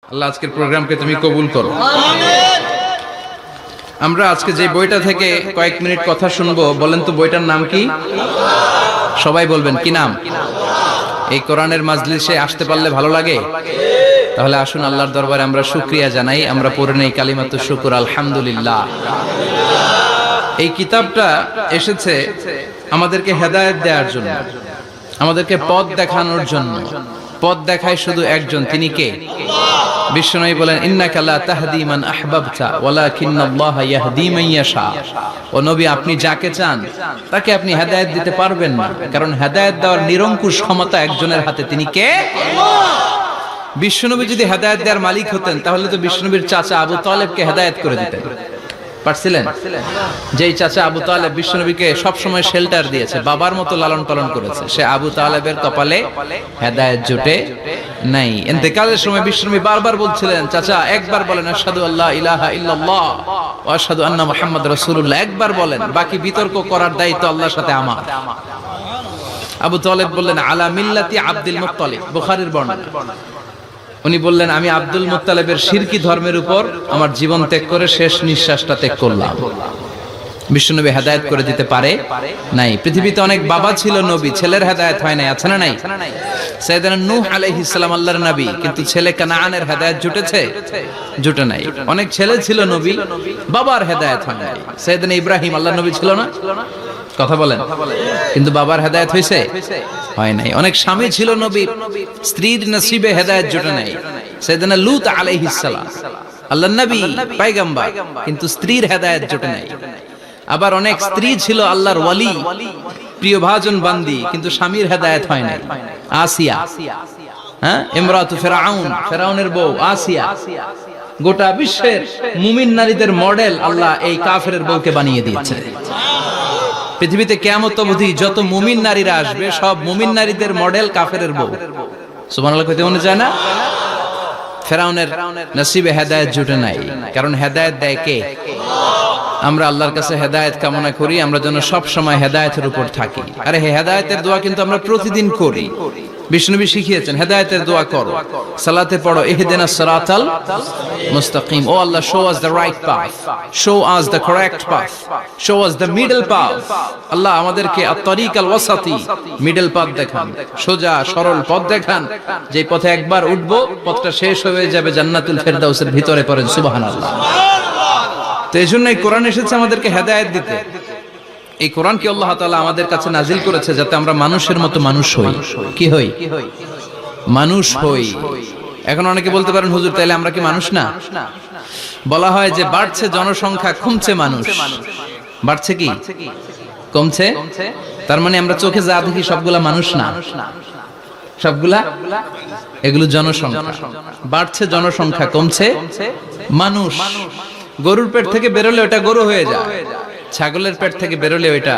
আল্লাহ আজকের প্রোগ্রামকে তুমি কবুল করো। আমরা আজকে যে বইটা থেকে কয়েক মিনিট কথা শুনবো, বলেন তো বইটার নাম কি? সবাই বলবেন কি নাম? এই কোরআনের মাজলিসে আসতে পারলে ভালো লাগে? তাহলে আসুন আল্লাহর দরবারে আমরা শুকরিয়া জানাই। আমরা পড়ে নেই কালিমাতু শুকর, আলহামদুলিল্লাহ। এই কিতাবটা এসেছে আমাদেরকে হেদায়েত দেওয়ার জন্য, আমাদেরকে পথ দেখানোর জন্য। পথ দেখায় শুধু একজন, তিনি কে? বিশ্বনবী বলেন, ইন্নাকা লা তাহদি মান আহবাবতা ওয়ালাকিন্নাল্লাহা ইয়াহদি মান ইয়াশা। ও নবী, আপনি যাকে চান তাকে আপনি হেদায়েত দিতে পারবেন না, কারণ হেদায়েত দেওয়ার নিরঙ্কুশ ক্ষমতা একজনের হাতে, তিনি কে? বিশ্বনবী যদি হেদায়েত দেওয়ার মালিক হতেন, তাহলে তো বিশ্বনবীর চাচা আবু তালেবকে হেদায়েত করে দিতেন পারছিলেন? যেই চাচা আবু তালেব বিশ্বনবীকে সবসময় শেল্টার দিয়েছে, বাবার মতো লালন পালন করেছে, সে আবু তালেবের কপালে হেদায়েত জুটে নাই। ইন্তেকালের সময় বিশ্বনবী বারবার বলছিলেন, চাচা একবার বলেন আশহাদু আল্লা ইলাহা ইল্লাল্লাহ ওয়া আশহাদু আন্না মুহাম্মাদ রাসূলুল্লাহ, একবার বলেন, বাকি বিতর্ক করার দায়িত্ব আল্লাহর সাথে আমার। আবু তালেব বললেন, আলা মিল্লাতি আব্দুল মুত্তালিব, বুখারীর বর্ণনা। উনি বললেন, আমি আব্দুল মুত্তালিবের শিরকি ধর্মের উপর আমার জীবন ত্যাগ করে শেষ নিঃশ্বাসটা ত্যাগ করলাম। বিশ্বনবী হেদায়েত করে দিতে পারে নাই। পৃথিবীতে অনেক বাবা ছিল নবী, ছেলের হেদায়েত হয় নাই, আছে না নাই? সাইয়েদনা নূহ আলাইহিস সালাম আল্লাহর নবী, কিন্তু ছেলে কানানের হেদায়েত জুটেছে? জুটে নাই। অনেক ছেলে ছিল নবী, বাবার হেদায়েত হয় নাই। সাইয়েদনা ইব্রাহিম আল্লাহর নবী ছিল না? কথা বলেন। কিন্তু বাবার হেদায়েত হয়েছে? হয় নাই। অনেক স্বামী ছিল নবী, স্ত্রীর নসিবে হেদায়েত জুটে নাই। সাইয়েদনা লূত আলাইহিস সালাম আল্লাহর নবী, পয়গম্বর, কিন্তু স্ত্রীর হেদায়েত জুটে নাই। আবার অনেক স্ত্রী ছিল আল্লাহর ওয়ালি, প্রিয়ভাজন বান্দি, কিন্তু স্বামীর হেদায়েত হয় নাই। আসিয়া, হ্যাঁ, ইমরাতু ফিরআউন, ফিরআউনের বউ আসিয়া। গোটা বিশ্বের মুমিন নারীদের মডেল আল্লাহ এই কাফেরের বউকে বানিয়ে দিয়েছে। পৃথিবীতে কিয়ামত অবধি যত মুমিন নারীরা আসবে, সব মুমিন নারীদের মডেল কাফেরের বউ। সুবহানাল্লাহ কইতে মনে যায় না? ফিরআউনের নসিবে হেদায়েত জুটে নাই, কারণ হেদায়েত দেয় কে? আমরা আল্লাহর কাছে হেদায়েত কামনা করি, আমরা যেন সব সময় হেদায়েতের উপর থাকি। আরে হেদায়েতের দোয়া কিন্তু আমরা প্রতিদিন করি। বিষ্ণুবী শিখিয়েছেন, হেদায়েতের দোয়া করো, সালাতে পড়ো, ইহদিনাস সিরাতাল মুস্তাকিম। ও Allah, show us the right path, show us the correct path, show us the middle path. Allah আমাদেরকে আত-তারিকাল ওয়াসাতি, মিডল পাথ দেখান, সোজা সরল পথ দেখান, যে পথে একবার উঠবো পথটা শেষ হয়ে যাবে জান্নাতুল ফেরদাউসের ভিতরে। পড়েন সুবহানাল্লাহ। তো এই জন্য এই কোরআন এসেছে আমাদেরকে হেদায়েত দিতে। এই কোরআনকে আল্লাহ তাআলা আমাদের কাছে নাজিল করেছে যাতে আমরা মানুষের মতো মানুষ হই। কি হই? মানুষ হই। এখন অনেকে বলতে পারেন, হুজুর তাইলে আমরা কি মানুষ না? বলা হয় যে বাড়ছে জনসংখ্যা, কমছে মানুষ। বাড়ছে কি কমছে? তার মানে আমরা চোখে যা দেখি সবগুলা মানুষ না, সবগুলা এগুলো জনসংখ্যা। বাড়ছে জনসংখ্যা, কমছে মানুষ। গরুর পেট থেকে বেরোলে ওটা গরু হয়ে যায়, ছাগলের পেট থেকে বেরোলে ওইটা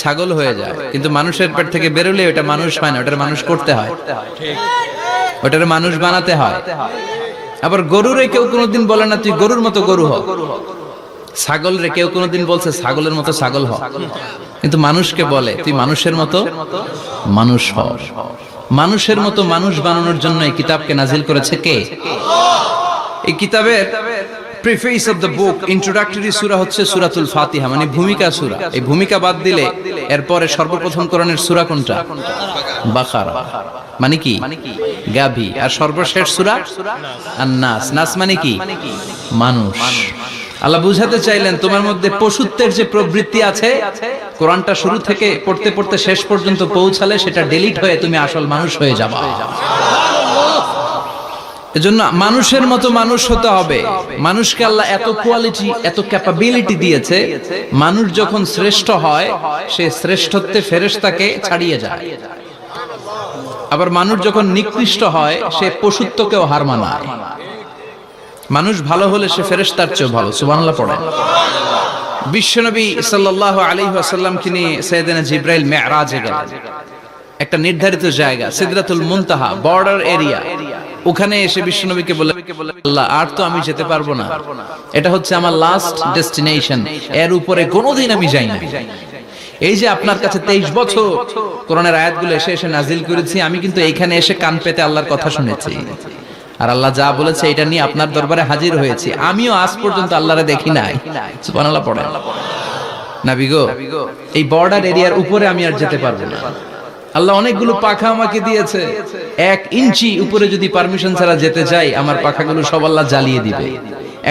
ছাগল হয়ে যায়, কিন্তু মানুষের পেট থেকে বেরোলে ওটা মানুষ হয় না, ওটার মানুষ করতে হয়, ওটার মানুষ বানাতে হয়। আবার গরুরে কেউ কোনোদিন বলে না তুই গরুর মতো গরু হ, ছাগল রে কেউ কোনোদিন বলছে ছাগলের মতো ছাগল হ, কিন্তু মানুষকে বলে তুই মানুষের মতো মানুষ হ। মানুষের মতো মানুষ বানানোর জন্য এই কিতাবকে নাজিল করেছে কে? এই কিতাবের preface of the book, introductory সূরা হচ্ছে সূরাতুল ফাতিহা, মানে ভূমিকা সূরা। এই ভূমিকা বাদ দিলে এরপরে সর্বপ্রথম কোরআনের সূরা কোনটা? বাকারা, মানে কি? গাভী। আর সর্বশেষ সূরা আন-নাস। নাস মানে কি? মানুষ। আল্লাহ বুঝাতে চাইলেন তোমার মধ্যে পশুত্বের যে প্রবৃত্তি আছে, কোরআনটা শুরু থেকে পড়তে পড়তে শেষ পর্যন্ত পৌঁছালে সেটা ডিলিট হয়ে তুমি আসল মানুষ হয়ে যাবা। এজন্য মানুষের মতো মানুষ হতে হবে। মানুষকে আল্লাহ এত কোয়ালিটি, এত ক্যাপাবিলিটি দিয়েছে, মানুষ যখন শ্রেষ্ঠ হয় সে শ্রেষ্ঠত্বে ফেরেশতাকে ছাড়িয়ে যায়। আবার মানুষ যখন নিকৃষ্ট হয় সে পশুত্বকেও হার মানায়। মানুষ ভালো হলে সে ফেরেশতার চেয়ে ভালো। সুবহানাল্লাহ পড়েন। বিশ্বনবী সাল্লাল্লাহু আলাইহি ওয়াসাল্লামকে নিয়ে সাইয়েদনা জিবরাইল মিরাজে গেলেন। একটা নির্ধারিত জায়গা, সিদরাতুল মুনতাহা, বর্ডার এরিয়া। ওখানে এসে বিশ্বনবীকে বলে, আল্লাহ আর তো আমি যেতে পারবো না, এটা হচ্ছে আমার লাস্ট ডেস্টিনেশন, এর উপরে কোনোদিন আমি যাই না। এই যে আপনার কাছে 23 বছর কোরআনের আয়াতগুলো এসে এসে নাজিল করেছি, আমি কিন্তু এইখানে এসে কান পেতে আল্লাহর কথা শুনেছি। আর আল্লাহ যা বলেছে এটা নিয়ে আপনার দরবারে হাজির হয়েছি, আমিও আজ পর্যন্ত আল্লাহরে দেখি নাই। সুবহানাল্লাহ পড়েন। নবী গো, এই বর্ডার এরিয়ার উপরে আমি আর যেতে পারবো না। আল্লাহ অনেকগুলো পাখা আমাকে দিয়েছে, 1 ইঞ্চি উপরে যদি পারমিশন ছাড়া যেতে চাই, আমার পাখাগুলো সব আল্লাহ জ্বালিয়ে দিবে।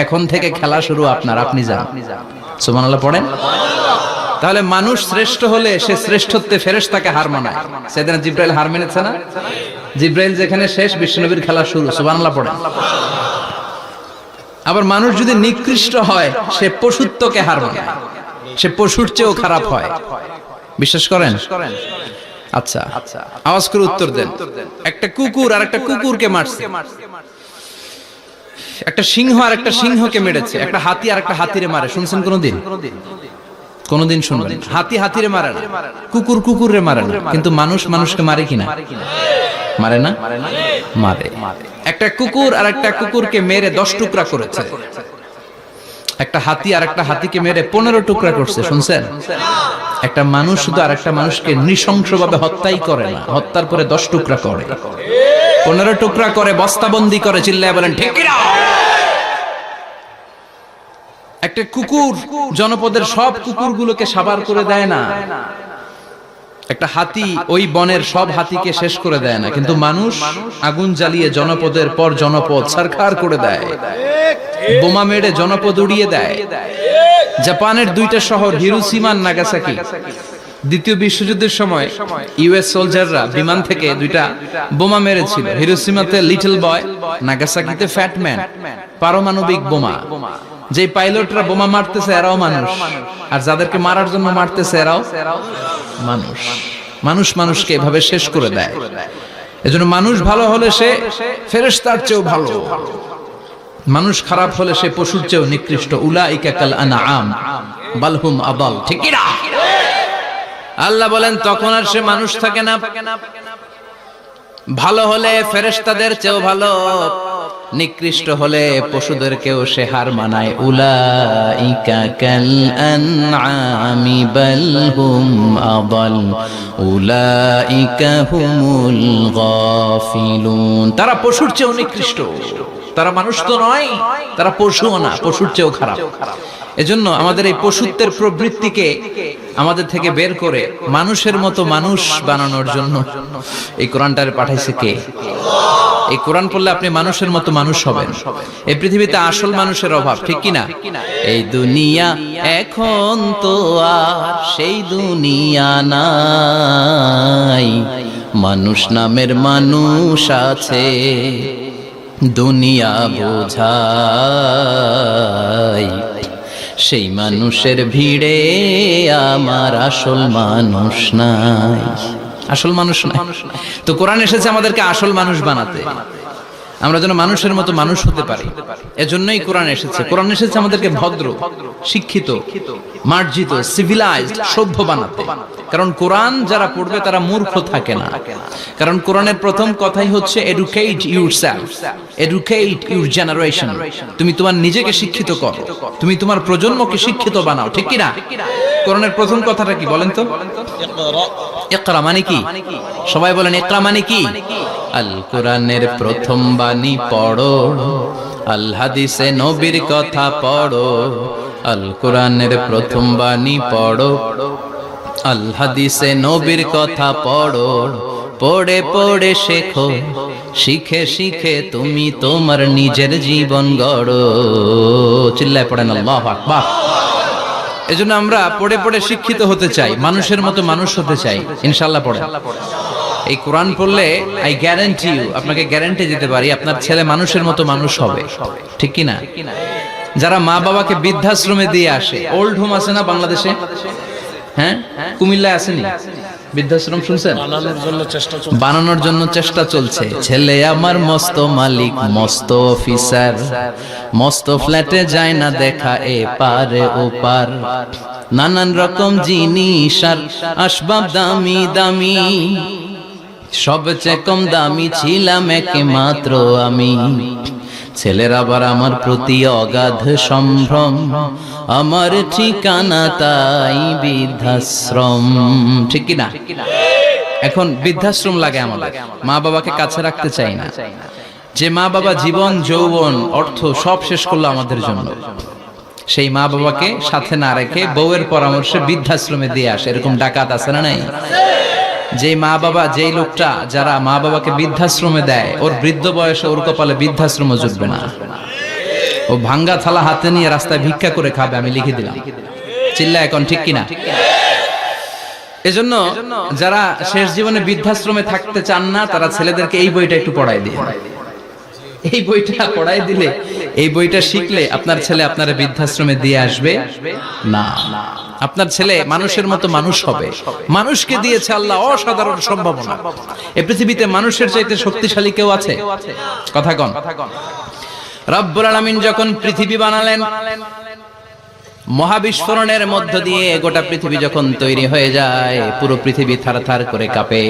এখন থেকে খেলা শুরু আপনার, আপনি যান। সুবহানাল্লাহ পড়েন। তাহলে মানুষ শ্রেষ্ঠ হলে সে শ্রেষ্ঠত্বে ফেরেশতাকে হার মানায়। সেদিন জিব্রাইল হার মেনেছে না? জিব্রাইল যেখানে শেষ, বিশ্বনবীর খেলা শুরু। সুবহানাল্লাহ পড়েন। আবার মানুষ যদি নিকৃষ্ট হয়, সে পশুত্বকে হার মানায়, সে পশুর চেয়েও খারাপ হয়। বিশ্বাস করেন? আচ্ছা, আওয়াজ করে উত্তর দেন। একটা কুকুর আর একটা কুকুরকে মারছে, একটা সিংহ আর একটা সিংহকে মেরেছে, একটা হাতি আর একটা হাতিরে মারে। শুনছেন কোনদিন? কোনদিন শুনবেন? হাতি হাতিরে মারে না, কুকুর কুকুরে মারে না, কিন্তু মানুষ মানুষকে মারে কিনা? মারে না? মারে। একটা কুকুর আর একটা কুকুরকে মেরে 10 টুকরা করেছে। একটা হাতি আর একটা হাতিকে মেরে 15 টুকরা করছে। শুনছেন? একটা মানুষ শুধু আর একটা মানুষকে নৃশংসভাবে হত্যাই করে না, হত্যার পরে 10 টুকরা করে, 15 টুকরা করে, বস্তাবন্দি করে। চিল্লায় বলেন ঠিক কিনা? একটা কুকুর জনপদের সব কুকুরগুলোকে সাবার করে দেয় না, একটা হাতি ওই বনের সব হাতিকে শেষ করে দেয় না, কিন্তু মানুষ আগুন জ্বালিয়ে জনপদের পর জনপদ ছারখার করে দেয়, বোমা মেরে জনপদ উড়িয়ে দেয়। জাপানের 2টা শহর হিরোশিমা আর নাগাসাকি, দ্বিতীয় বিশ্বযুদ্ধের সময় ইউএস সোলজাররা বিমান থেকে 2টা বোমা মেরেছিল। হিরোশিমাতে লিটল বয়, নাগাসাকিতে ফ্যাট ম্যান। পারমাণবিক বোমা। যে পাইলটরা বোমা মারতেছে এরাও মানুষ, আর যাদেরকে মারার জন্য মারতেছে এরাও মানুষ। মানুষ মানুষকে এভাবে শেষ করে দেয়। এজন্য মানুষ ভালো হলে সে ফেরেশতার চেয়েও ভালো, মানুষ খারাপ হলে সে পশুর চেয়েও নিকৃষ্ট। উলাইকা কাল আনআম বাল হুম আদাল। ঠিক কি না? আল্লাহ বলেন তখন আর সে মানুষ থাকে না। ভালো হলে ফেরেশতাদের চেয়েও ভালো, নিকৃষ্ট হলে পশুদেরকেও সে হার মানায়। উলাইকা কাল আনআমি বাল হুম আদাল উলাইকা হুমুল গাফিলুন। তারা পশুর চেয়েও নিকৃষ্ট, তারা মানুষ তো নয়, তারা পশুও না, পশুর চেয়েও খারাপ। এজন্য আমাদের এই পশুত্বের প্রবৃত্তিকে আমাদের থেকে বের করে মানুষের মতো মানুষ বানানোর জন্য এই কোরআনটারে পাঠাইছে কে? এই কোরআন পড়লে আপনি মানুষের মতো মানুষ হবেন। এই পৃথিবীতে আসল মানুষের অভাব, ঠিক কি না? এই দুনিয়া এখন তো আর সেই দুনিয়া নাই, মানুষ নামের মানুষ আছে, দুনিয়া বোঝাই। সেই মানুষের ভিড়ে আমার আসল মানুষ নাই, আসল মানুষ নাই। তো কোরআন এসেছে আমাদেরকে আসল মানুষ বানাতে, আমরা যেন মানুষের মতো মানুষ হতে পারি। এজন্যই কোরআন এসেছে। কোরআন এসেছে আমাদেরকে ভদ্র, শিক্ষিত, মার্জিত, সিভিলাইজড, সভ্য বানাতে। কারণ কোরআন যারা পড়বে তারা মূর্খ থাকে না। কারণ কোরআনের প্রথম কথাই হচ্ছে educate yourself, educate your generation. তুমি তোমার নিজেকে শিক্ষিত করো, তুমি তোমার প্রজন্মকে শিক্ষিত বানাও। ঠিক কি না? কোরআনের প্রথম কথাটা কি বলেন তো? ইকরা মানে কি? সবাই বলেন ইকরা মানে কি? আল কোরআনের প্রথম বাণী পড়ো, আল হাদিসে নবীর কথা পড়ো। আল কোরআনের প্রথম বাণী পড়ো, আল হাদিসে নবীর কথা পড়ো। পড়ে পড়ে শেখো, শিখে শিখে তুমি তোমার নিজের জীবন গড়ো। চিল্লায় পড়েন আল্লাহু আকবার। এজন্য আমরা পড়ে পড়ে শিক্ষিত হতে চাই, মানুষের মতো মানুষ হতে চাই। ইনশাআল্লাহ পড়েন। এই কোরআন পড়লে আই গ্যারান্টি ইউ, আপনাকে গ্যারান্টি দিতে পারি আপনার ছেলে মানুষের মতো মানুষ হবে। ঠিক কি না? যারা মা বাবাকে বৃদ্ধাশ্রমে দিয়ে আসে, ওল্ড হোম আছে না বাংলাদেশে? হ্যাঁ, কুমিল্লায় আসেনি বৃদ্ধাশ্রম? শুনছেন? বানানোর জন্য চেষ্টা চলছে। ছেলে আমার মস্ত মালিক, মস্ত অফিসার, মস্ত ফ্ল্যাটে যায় না দেখা এ পারে ও পার। নানান রকম জিনিস আর আসবাব দামি দামি, সবচেয়ে কম দামি ছিলাম একমাত্র আমি। ছেলের আবার আমার প্রতি অগাধ সম্ভ্রম, আমার ঠিকানা তাই বৃদ্ধাশ্রম। ঠিক কি না? এখন বৃদ্ধাশ্রম লাগে আমাদের, মা বাবাকে কাছে রাখতে চাই না। যে মা বাবা জীবন যৌবন অর্থ সব শেষ করলো আমাদের জন্য, সেই মা বাবাকে সাথে না রেখে বউয়ের পরামর্শে বৃদ্ধাশ্রমে দিয়ে আসে, এরকম ডাকাত আছে না নাই? যে মা বাবা, যেই লোকটা যারা মা বাবাকে বৃদ্ধাশ্রমে দেয়, ওর বৃদ্ধ বয়সে ওর কপালে বৃদ্ধাশ্রম জুটবে না। ও ভাঙ্গা থালা হাতে নিয়ে রাস্তায় ভিক্ষা করে খাবে, আমি লিখে দিলাম। চিল্লা এখন ঠিক কিনা? এজন্য যারা শেষ জীবনে বৃদ্ধাশ্রমে থাকতে চান না, তারা ছেলেদেরকে এই বইটা একটু পড়াই দিয়ে, এই বইটা পড়াই দিলে, এই বইটা শিখলে আপনার ছেলে আপনার বৃদ্ধাশ্রমে দিয়ে আসবে না। আপনার ছেলে মানুষের মতো মানুষ হবে। মানুষকে দিয়েছে আল্লাহ অসাধারণ সম্ভাবনা। এই পৃথিবীতে মানুষের চাইতে শক্তিশালী কেউ আছে? কথা কন। রব্বুল আলামিন যখন পৃথিবী বানালেন, মহাবিস্ফোরণের মধ্য দিয়ে গোটা পৃথিবী যখন তৈরি হয়ে যায়, পুরো পৃথিবী থারথার করে কাঁপে।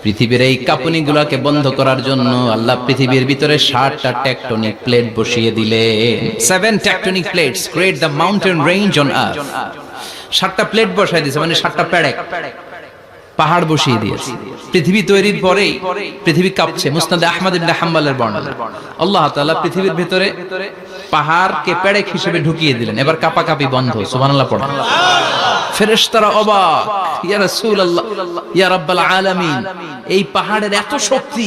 পৃথিবীর এই কাঁপুনিগুলোকে বন্ধ করার জন্য আল্লাহ পৃথিবীর ভিতরে 7টা টেকটনিক প্লেট বসিয়ে দিলেন। 7 tectonic plates create the mountain range on earth. 7টা প্লেট বসাই দিয়েছে, মানে 7টা পেরেক, পাহাড় বসিয়ে দিয়েছে। পৃথিবী তৈরির পরেই পৃথিবী কাঁপছে। মুসনাদে আহমদ ইবনে হাম্বলের বর্ণনা, আল্লাহ তাআলা পৃথিবীর ভিতরে পাহাড়কে পেরেক হিসেবে ঢুকিয়ে দিলেন। এবার কাঁপাকাঁপি বন্ধ। সুবহানাল্লাহ পড়েন। ফেরেশতারা অবাক, ইয়া রাসূলুল্লাহ, ইয়া রাব্বাল আলামিন, এই পাহাড়ের এত শক্তি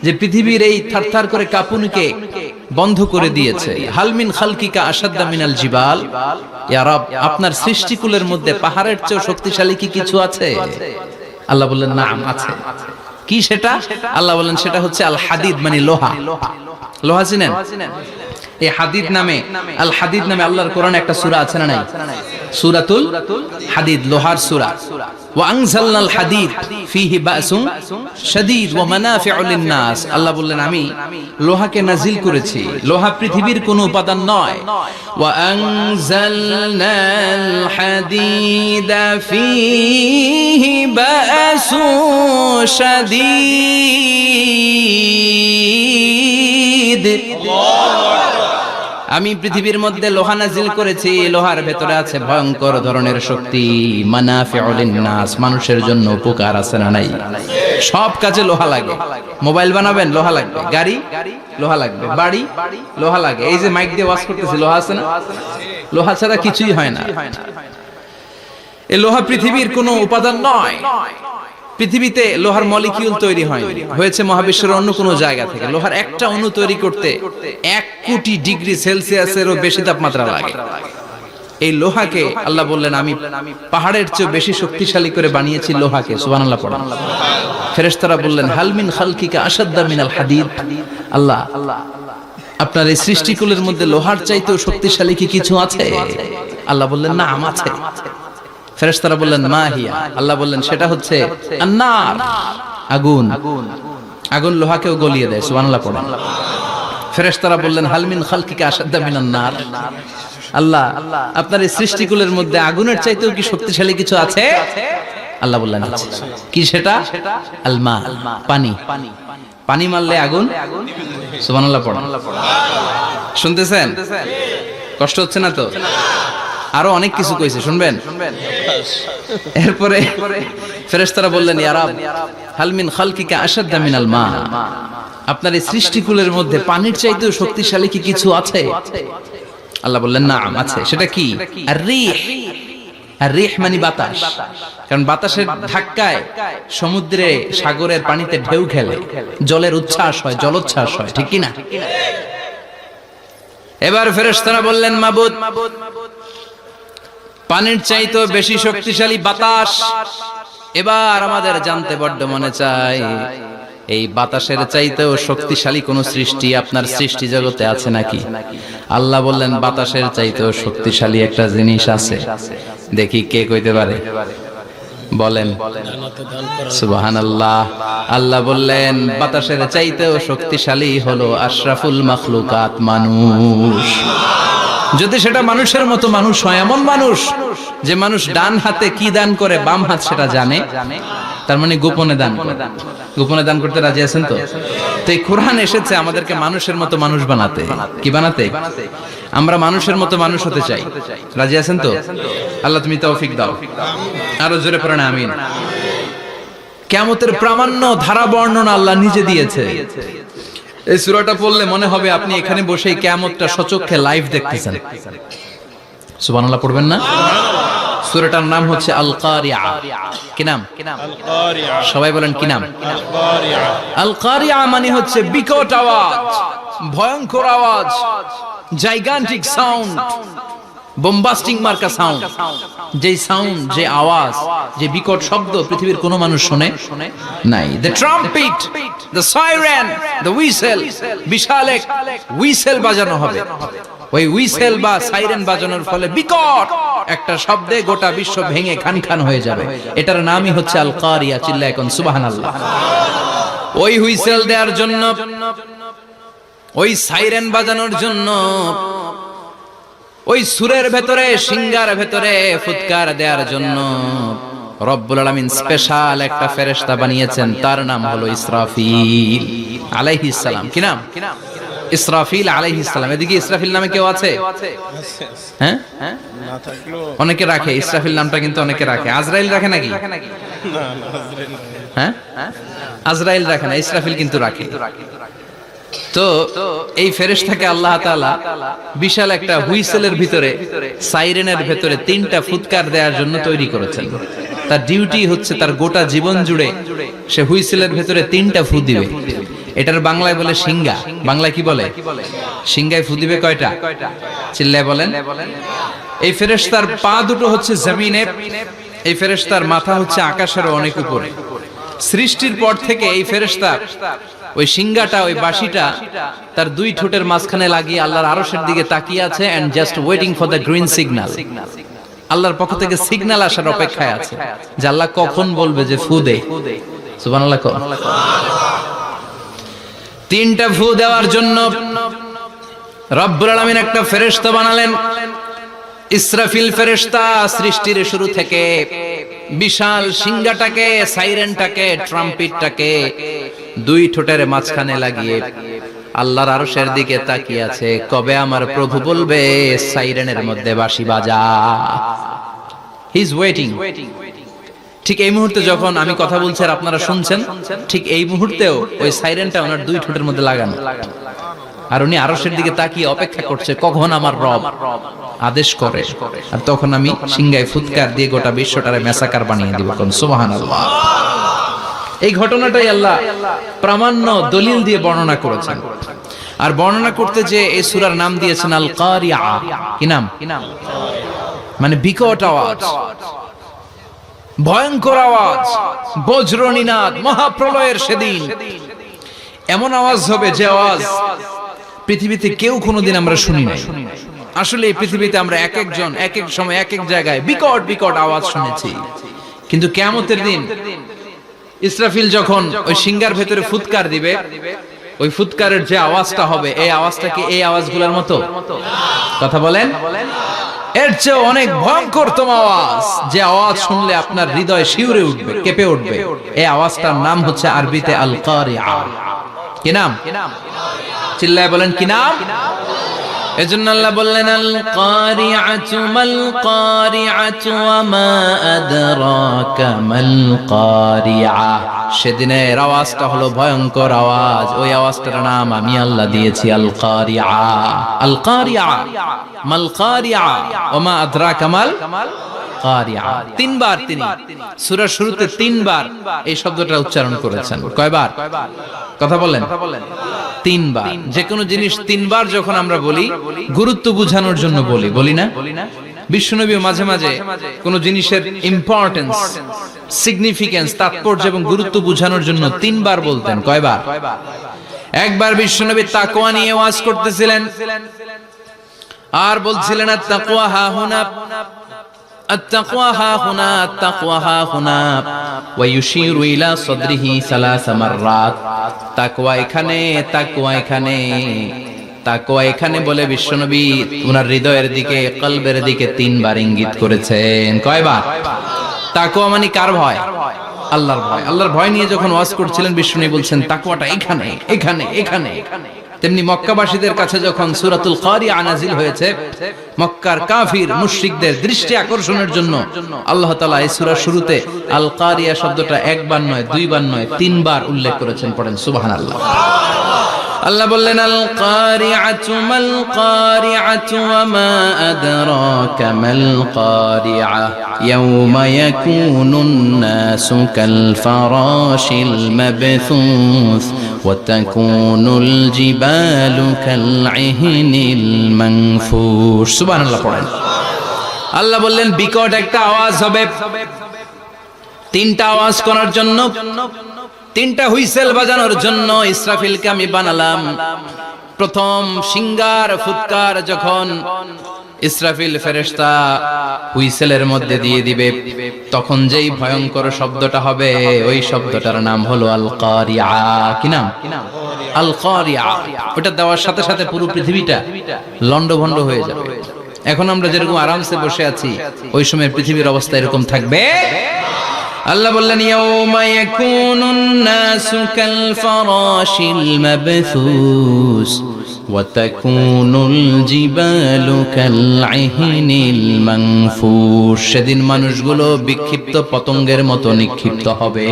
যে পৃথিবীর এই থারথার করে কাঁপুনিকে বন্ধ করে দিয়েছে। হাল মিন খালকিকা আশাদ্দা মিনাল জিবাল, ইয়া রব, আপনার সৃষ্টিকুলের মধ্যে পাহাড়ের চেয়ে শক্তিশালী কি কিছু আছে? আল্লাহ বললেন নাম আছে। কি সেটা? আল্লাহ বললেন সেটা হচ্ছে আল হাদিদ, মানে লোহা। লোহা চিনেন? এই হাদিদ নামে, আল হাদিদ নামে আল্লাহর কোরআনে একটা সূরা আছে না নাই? সূরাতুল হাদিদ, লোহার সূরা। ওয়া আনজালনাল হাদিদ ফীহি বাসুন শাদীদ ওয়া মানাফিউ লিন-নাস। আল্লাহ বললেন আমি লোহাকে নাজিল করেছি। লোহা পৃথিবীর কোনো উপাদান নয়। ওয়া আনজালনাল হাদিদা ফীহি বাসুন শাদীদ। আমি পৃথিবীর মধ্যে লোহা নাজিল করেছি। লোহার ভেতরে আছে ভয়ঙ্কর ধরনের শক্তি। মানাফিউ লিন-নাস, মানুষের জন্য উপকার আছে না নাই? সব কাজে লোহা লাগে। মোবাইল বানাবেন, লোহা লাগবে। গাড়ি, লোহা লাগবে। বাড়ি, লোহা লাগে। এই যে মাইক দিয়ে ওয়াজ করতেছি, লোহা আছে না? লোহা ছাড়া কিছুই হয় না। এই লোহা পৃথিবীর কোনো উপাদান নয়। পৃথিবীতে লোহার মলিকিউল তৈরি হয়নি, হয়েছে মহাবিশ্বের অন্য কোনো জায়গা থেকে। লোহার একটা অণু তৈরি করতে 1 কোটি ডিগ্রি সেলসিয়াসেরও বেশি তাপমাত্রা লাগে। এই লোহাকে আল্লাহ বললেন আমি পাহাড়ের চেয়ে বেশি শক্তিশালী করে বানিয়েছি লোহাকে। সুবহানাল্লাহ পড়েন। ফেরেশতারা বললেন হাল মিন খালকিকা আশাদ্দা মিনাল হাদিদ। আল্লাহ, আপনার এই সৃষ্টিকুলের মধ্যে লোহার চাইতেও শক্তিশালী কি কিছু আছে? আল্লাহ বললেন না, আছে। ফেরেশতারা বললেন মা হিয়া। আল্লাহ বললেন সেটা হচ্ছে আন-নার, আগুন। আগুন লোহাকেও গলিয়ে দেয়। সুবহানাল্লাহ পড়েন। ফেরেশতারা বললেন হাল মিন খালকিকা আশাদ্দা মিনান-নার। আল্লাহ, আপনার এই সৃষ্টিকুলের মধ্যে আগুনের চাইতেও কি শক্তিশালী কিছু আছে? আল্লাহ বললেন আছে। কি সেটা? আল মা, পানি। পানি মারলে আগুন। সুবহানাল্লাহ পড়েন। শুনতেছেন? কষ্ট হচ্ছে না তো? আরো অনেক কিছু কইছে, শুনবেন? এরপরে ফেরেশতারা বললেন ইয়া রাব, হাল মিন খালকিকা আশাদ্দা মিনাল মা, আপনার এই সৃষ্টিকুলের মধ্যে পানির চাইতেও শক্তিশালী কি কিছু আছে? আল্লাহ বললেন নাম, আছে। সেটা কি? আর-রিহ। আর-রিহ মানে বাতাস। কারণ বাতাসের ধাক্কায় সমুদ্রে, সাগরের পানিতে ঢেউ খেলে, জলের উচ্ছ্বাস হয়, জলোচ্ছ্বাস হয়, ঠিক কি না? এবার ফেরেশতারা বললেন মাবুদ, পানির চাইতেও বেশি শক্তিশালী বাতাস। এবার আমাদের জানতে বড্ড মনে চায়, এই বাতাসের চাইতেও শক্তিশালী কোন সৃষ্টি আপনার সৃষ্টি জগতে আছে নাকি? আল্লাহ বললেন বাতাসের চাইতেও শক্তিশালী একটা জিনিস আছে। দেখি কে কইতে পারে? বলেন সুবহানাল্লাহ। আল্লাহ বললেন বাতাসের চাইতেও শক্তিশালী হলো আশরাফুল মাখলুকাত, মানুষ। যদি সেটা মানুষের মতো মানুষ হয়, এমন মানুষ যে মানুষ ডান হাতে কি দান করে বাম হাত সেটা জানে, তার মানে গোপনে দান করে। গোপনে দান করতে রাজি আছেন তো? তো এই কোরআন এসেছে আমাদেরকে মানুষের মতো মানুষ বানাতে। কি বানাতে? আমরা মানুষের মতো মানুষ হতে চাই। রাজি আছেন তো? আল্লাহ তুমি তৌফিক দাও। আরো জোরে পড়েন আমিন। কিয়ামতের প্রামাণ্য ধারা বর্ণনা আল্লাহ নিজে দিয়েছে। এই সূরাটা পড়লে মনে হবে আপনি এখানে বসেই কিয়ামতটা সচক্ষে লাইভ দেখতেছেন। সুবহানাল্লাহ পড়বেন না? সূরাটার নাম হচ্ছে আল কারিয়া। কি নাম? আল কারিয়া। সবাই বলেন কি নাম? আল কারিয়া। আল কারিয়া মানে হচ্ছে বিকট আওয়াজ, ভয়ঙ্কর আওয়াজ, জাইগান্টিক সাউন্ড, বোম্বাস্টিং মার্কা সাউন্ড। যে সাউন্ড, যে আওয়াজ, যে বিকট শব্দ পৃথিবীর কোনো মানুষ শুনে নাই। The trumpet, the siren, the whistle, বিশাল এক হুইসেল বাজানো হবে। ওই হুইসেল বা সাইরেন বাজানোর ফলে বিকট একটা শব্দে গোটা বিশ্ব ভেঙে খান খান হয়ে যাবে। এটার নামই হচ্ছে আল কারিয়া। চিল্লায় এখন সুবহানাল্লাহ। ওই হুইসেল দেওয়ার জন্য, ওই সাইরেন বাজানোর জন্য, ওই সুরের ভেতরে, সিঙ্গার ভেতরে ফুৎকার দেওয়ার জন্য রব্বুল আলামিন স্পেশাল একটা ফেরেশতা বানিয়েছেন। তার নাম হলো ইসরাফিল আলাইহিস সালাম। কি নাম? ইসরাফিল আলাইহিস সালাম। এদিকে ইসরাফিল নামে কেউ আছে? হ্যাঁ, না থাকলেও অনেকে রাখে ইসরাফিল নামটা, কিন্তু অনেকে রাখে। আজরাইল রাখে নাকি? না আজরাইল না। হ্যাঁ, আজরাইল রাখে না, ইসরাফিল কিন্তু রাখে। তো এই ফেরেশতাকে আল্লাহ তাআলা বিশাল একটা হুইসেলের ভিতরে, সাইরেনের ভিতরে তিনটা ফুৎকার দেওয়ার জন্য তৈরি করেছেন। তার ডিউটি হচ্ছে তার গোটা জীবন জুড়ে সে হুইসেলের ভিতরে তিনটা ফু দিবে। এটার বাংলায় বলে সিঙ্গা। বাংলায় কি বলে? সিঙ্গায় ফু দিবে কয়টা? চিল্লায় বলেন। এই ফেরেশতার পা দুটো হচ্ছে জমিনে, এই ফেরেশতার মাথা হচ্ছে আকাশের অনেক উপরে। সৃষ্টির পর থেকে এই ফেরেশতা ওই সিঙ্গাটা, ওই বাঁশিটা তার দুই ঠোঁটের মাঝখানে লাগিয়ে আল্লাহর আরশের দিকে তাকিয়ে আছে, and just waiting for the green signal. আল্লাহর পক্ষ থেকে সিগন্যাল আসার অপেক্ষায় আছে যে আল্লাহ কখন বলবে যে ফু দে। সুবহানাল্লাহ। তিনটা ফু দেওয়ার জন্য রব্বুল আলামিন একটা ফেরেশতা বানালেন। ইসরাফিল ফেরেশতা সৃষ্টির শুরু থেকে বিশাল সিঙ্গাটাকে, সাইরেনটাকে, ট্রাম্পেটটাকে দুই ঠোঁটের মাঝখানে লাগিয়ে আল্লাহর আরশের দিকে তাকিয়ে আছে, কবে আমার প্রভু বলবে সাইরেনের মধ্যে বাঁশি বাজা। He is waiting. ঠিক এই মুহূর্তে যখন আমি কথা বলছি আর আপনারা শুনছেন, ঠিক এই মুহূর্তেও ওই সাইরেনটা ওনার দুই ঠোঁটের মধ্যে লাগানো, আর উনি আরশের দিকে তাকিয়ে অপেক্ষা করছে কখন আমার রব আদেশ করে, আর তখন আমি সিংহায় ফুৎকার দিয়ে গোটা বিশ্বটারে মেসাকার বানিয়ে দিব। কোন সুবহানাল্লাহ। এই ঘটনাটাই আল্লাহ প্রামাণ্য দলিল দিয়ে বর্ণনা করেছেন। আর বর্ণনা করতে যে এই সূরার নাম দিয়েছেন আল কারিয়া। কি নাম? মানে বিকট আওয়াজ, ভয়ঙ্কর আওয়াজ, বজ্রনিনাদ, মহাপ্রলয়ের সেদিন এমন আওয়াজ হবে যে আওয়াজ পৃথিবীতে কেউ কোনোদিন আমরা শুনি নাই। আসলে এই পৃথিবীতে আমরা এক একজন এক এক সময় এক এক জায়গায় বিকট বিকট আওয়াজ শুনেছি, কিন্তু কিয়ামতের দিন ইসরাফিল যখন ওই সিঙ্গার ভেতরে ফুৎকার দিবে, ওই ফুৎকারের যে আওয়াজটা হবে, এই আওয়াজটা কি এই আওয়াজগুলোর মতো? কথা বলেন। এর চেয়ে অনেক ভয়ঙ্করতম আওয়াজ, যে আওয়াজ শুনলে আপনার হৃদয় শিউরে উঠবে, কেঁপে উঠবে। এই আওয়াজটার নাম হচ্ছে আরবিতে আল কারিয়া। কি নাম? চিল্লায় বলেন কি নাম? এজন্য আল্লাহ বললেন আল কারিআতু মাল কারিআতু ওয়া মা আদরাকা মাল কারিআ। সেদিনের আওয়াজটা হলো ভয়ঙ্কর আওয়াজ। ওই আওয়াজটার নাম আমি আল্লাহ দিয়েছি আল কারিআ। আল কারিআ মাল কারিআ ওয়া মা আদরাকা মাল কারিআ। তিনবার তিনি সূরার শুরুতে তিনবার এই শব্দটা উচ্চারণ করেছেন। কয়বার? কথা বলেন। তিনবার। যে কোনো জিনিস তিনবার যখন আমরা বলি, গুরুত্ব বোঝানোর জন্য বলি, বলি না? বিশ্বনবী মাঝে মাঝে কোন জিনিসের ইম্পর্টেন্স, সিগনিফিকেন্স, তাৎপর্য এবং গুরুত্ব বোঝানোর জন্য তিনবার বলতেন। কয়বার? একবার বিশ্বনবী তাকওয়া নিয়ে ওয়াজ করতেছিলেন আর বলছিলেন আত-তাকওয়া হাহুনা, التقوى ها هنا، التقوى ها هنا، ويشير إلى صدره ثلاث مرات। তাকওয়া এখানে, তাকওয়া এখানে, তাকওয়া এখানে বলে বিশ্বনবী ওনার হৃদয়ের দিকে, কলবের দিকে তিনবার ইঙ্গিত করেছেন। কয়বার? তাকওয়া মানে কার ভয়? আল্লাহর ভয়। আল্লাহর ভয় নিয়ে যখন ওয়াজ করছিলেন বিশ্বনবী বলছেন তাকওয়াটা এখানে, এখানে, এখানে। তেমনি মক্কাবাসীদের কাছে যখন সূরাতুল কারিয়া নাযিল হয়েছে, মক্কার কাফির মুশরিকদের দৃষ্টি আকর্ষণের জন্য আল্লাহ তাআলা এই সূরার শুরুতে আল কারিয়া শব্দটা একবার নয়, দুইবার নয়, তিনবার উল্লেখ করেছেন। পড়েন সুবহানাল্লাহ। আল্লাহ বললেন আল কারিআতু মাল কারিআতু ওয়া মা আদরাকা মাল কারিআ ইয়াওমা ইয়াকুনুন নাসু কাল ফারাশিল মাবথুস ওয়া তাকুনুল জিবালু কাল ইহনিল মানফুশ। সুবহানাল্লাহ পড়েন। আল্লাহ বললেন বিকট একটা আওয়াজ হবে, তিনটা আওয়াজ করার জন্য, তিনটা হুইসেল বাজানোর জন্য ইসরাফিলকে আমি বানালাম। প্রথম সিঙ্গার ফুৎকার যখন ইসরাফিল ফেরেশতা হুইসেলের মধ্যে দিয়ে দিবে, তখন যেই ভয়ঙ্কর শব্দটা হবে ওই শব্দটার নাম হলো আল কারিআ। কি নাম? আল কারিআ। ওটা দেওয়ার সাথে সাথে পুরো পৃথিবীটা লন্ডভন্ড হয়ে যাবে। এখন আমরা যেরকম আরামসে বসে আছি, ওই সময় পৃথিবীর অবস্থা এরকম থাকবে। আল্লাহ বললেন ইয়াউমা ইয়াকুনুন নাসু কাল ফারাশিল মাবথুস ওয়া তাকুনুল জিবালু কাল ইহনিল মানফুশ। সেদিন মানুষগুলো বিক্ষিপ্ত পতঙ্গের মতো নিক্ষিপ্ত হবে,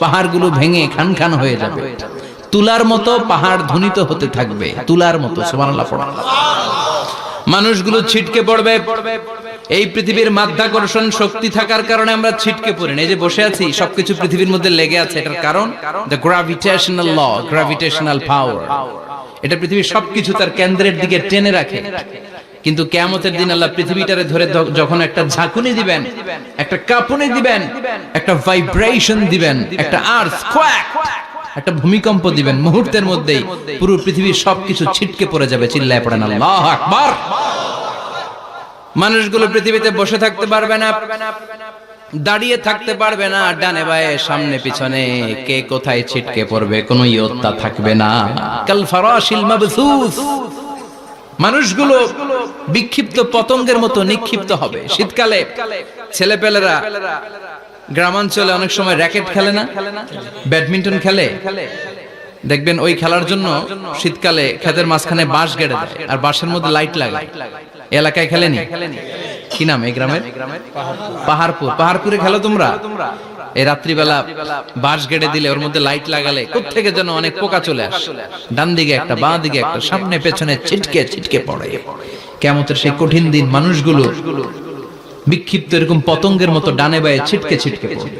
পাহাড়গুলো ভেঙে খান খান হয়ে যাবে, তুলার মতো পাহাড় ধ্বনিত হতে থাকবে, তুলার মতো। সুবহানাল্লাহ পড়া। মানুষগুলো ছিটকে পড়বে। এই পৃথিবীর মাধ্যাকর্ষণ শক্তি থাকার কারণে আমরা ছিটকে পড়ি না। এই যে বসে আছি, সবকিছু পৃথিবীর মধ্যে লেগে আছে। এটার কারণ দ্য গ্র্যাভিটেশনাল ল, গ্র্যাভিটেশনাল পাওয়ার। এটা পৃথিবীর সবকিছু তার কেন্দ্রের দিকে টেনে রাখে। কিন্তু কিয়ামতের দিন আল্লাহ পৃথিবীটারে ধরে যখন একটা ঝাঁকুনি দিবেন, একটা কাঁপুনি দিবেন, একটা ভাইব্রেশন দিবেন, একটা আর্থকোয়াক, একটা ভূমিকম্প দিবেন, মুহূর্তের মধ্যেই পুরো পৃথিবীর সবকিছু ছিটকে পড়ে যাবে। চিল্লায় পড়েন আল্লাহু আকবার। মানুষগুলো পৃথিবীতে বসে থাকতে পারবে না, দাঁড়িয়ে থাকতে পারবে না, ডানে বায়ে সামনে পিছনে কে কোথায় ছিটকে পড়বে কোনো ইয়ত্তা থাকবে না। কাল ফারাশিল মাবথুস। মানুষগুলো বিক্ষিপ্ত পতঙ্গের মতো নিক্ষিপ্ত হবে। শীতকালে ছেলেপেলেরা গ্রামাঞ্চলে অনেক সময় র্যাকেট খেলে না, ব্যাডমিন্টন খেলে, দেখবেন ওই খেলার জন্য শীতকালে ক্ষেতের মাঝখানে বাঁশ গেড়ে দেয় আর বাঁশের মধ্যে লাইট লাগায়। এলাকায় খেলেনি? কি নাম এই গ্রামের? পাহাড়পুর। পাহাড়পুরে খেলো তোমরা? এই রাত্রিবেলা বাঁশ গেড়ে দিলে ওর মধ্যে লাইট লাগালে কোত্থেকে যেন অনেক পোকা চলে আসে, ডান দিকে একটা, বাঁ দিকে একটা, সামনে পেছনে ছিটকে ছিটকে পড়ে। কিয়ামতের সেই কঠিন দিন মানুষগুলো বিক্ষিপ্ত এরকম পতঙ্গের মতো ডানে বায়ে ছিটকে ছিটকে পড়বে।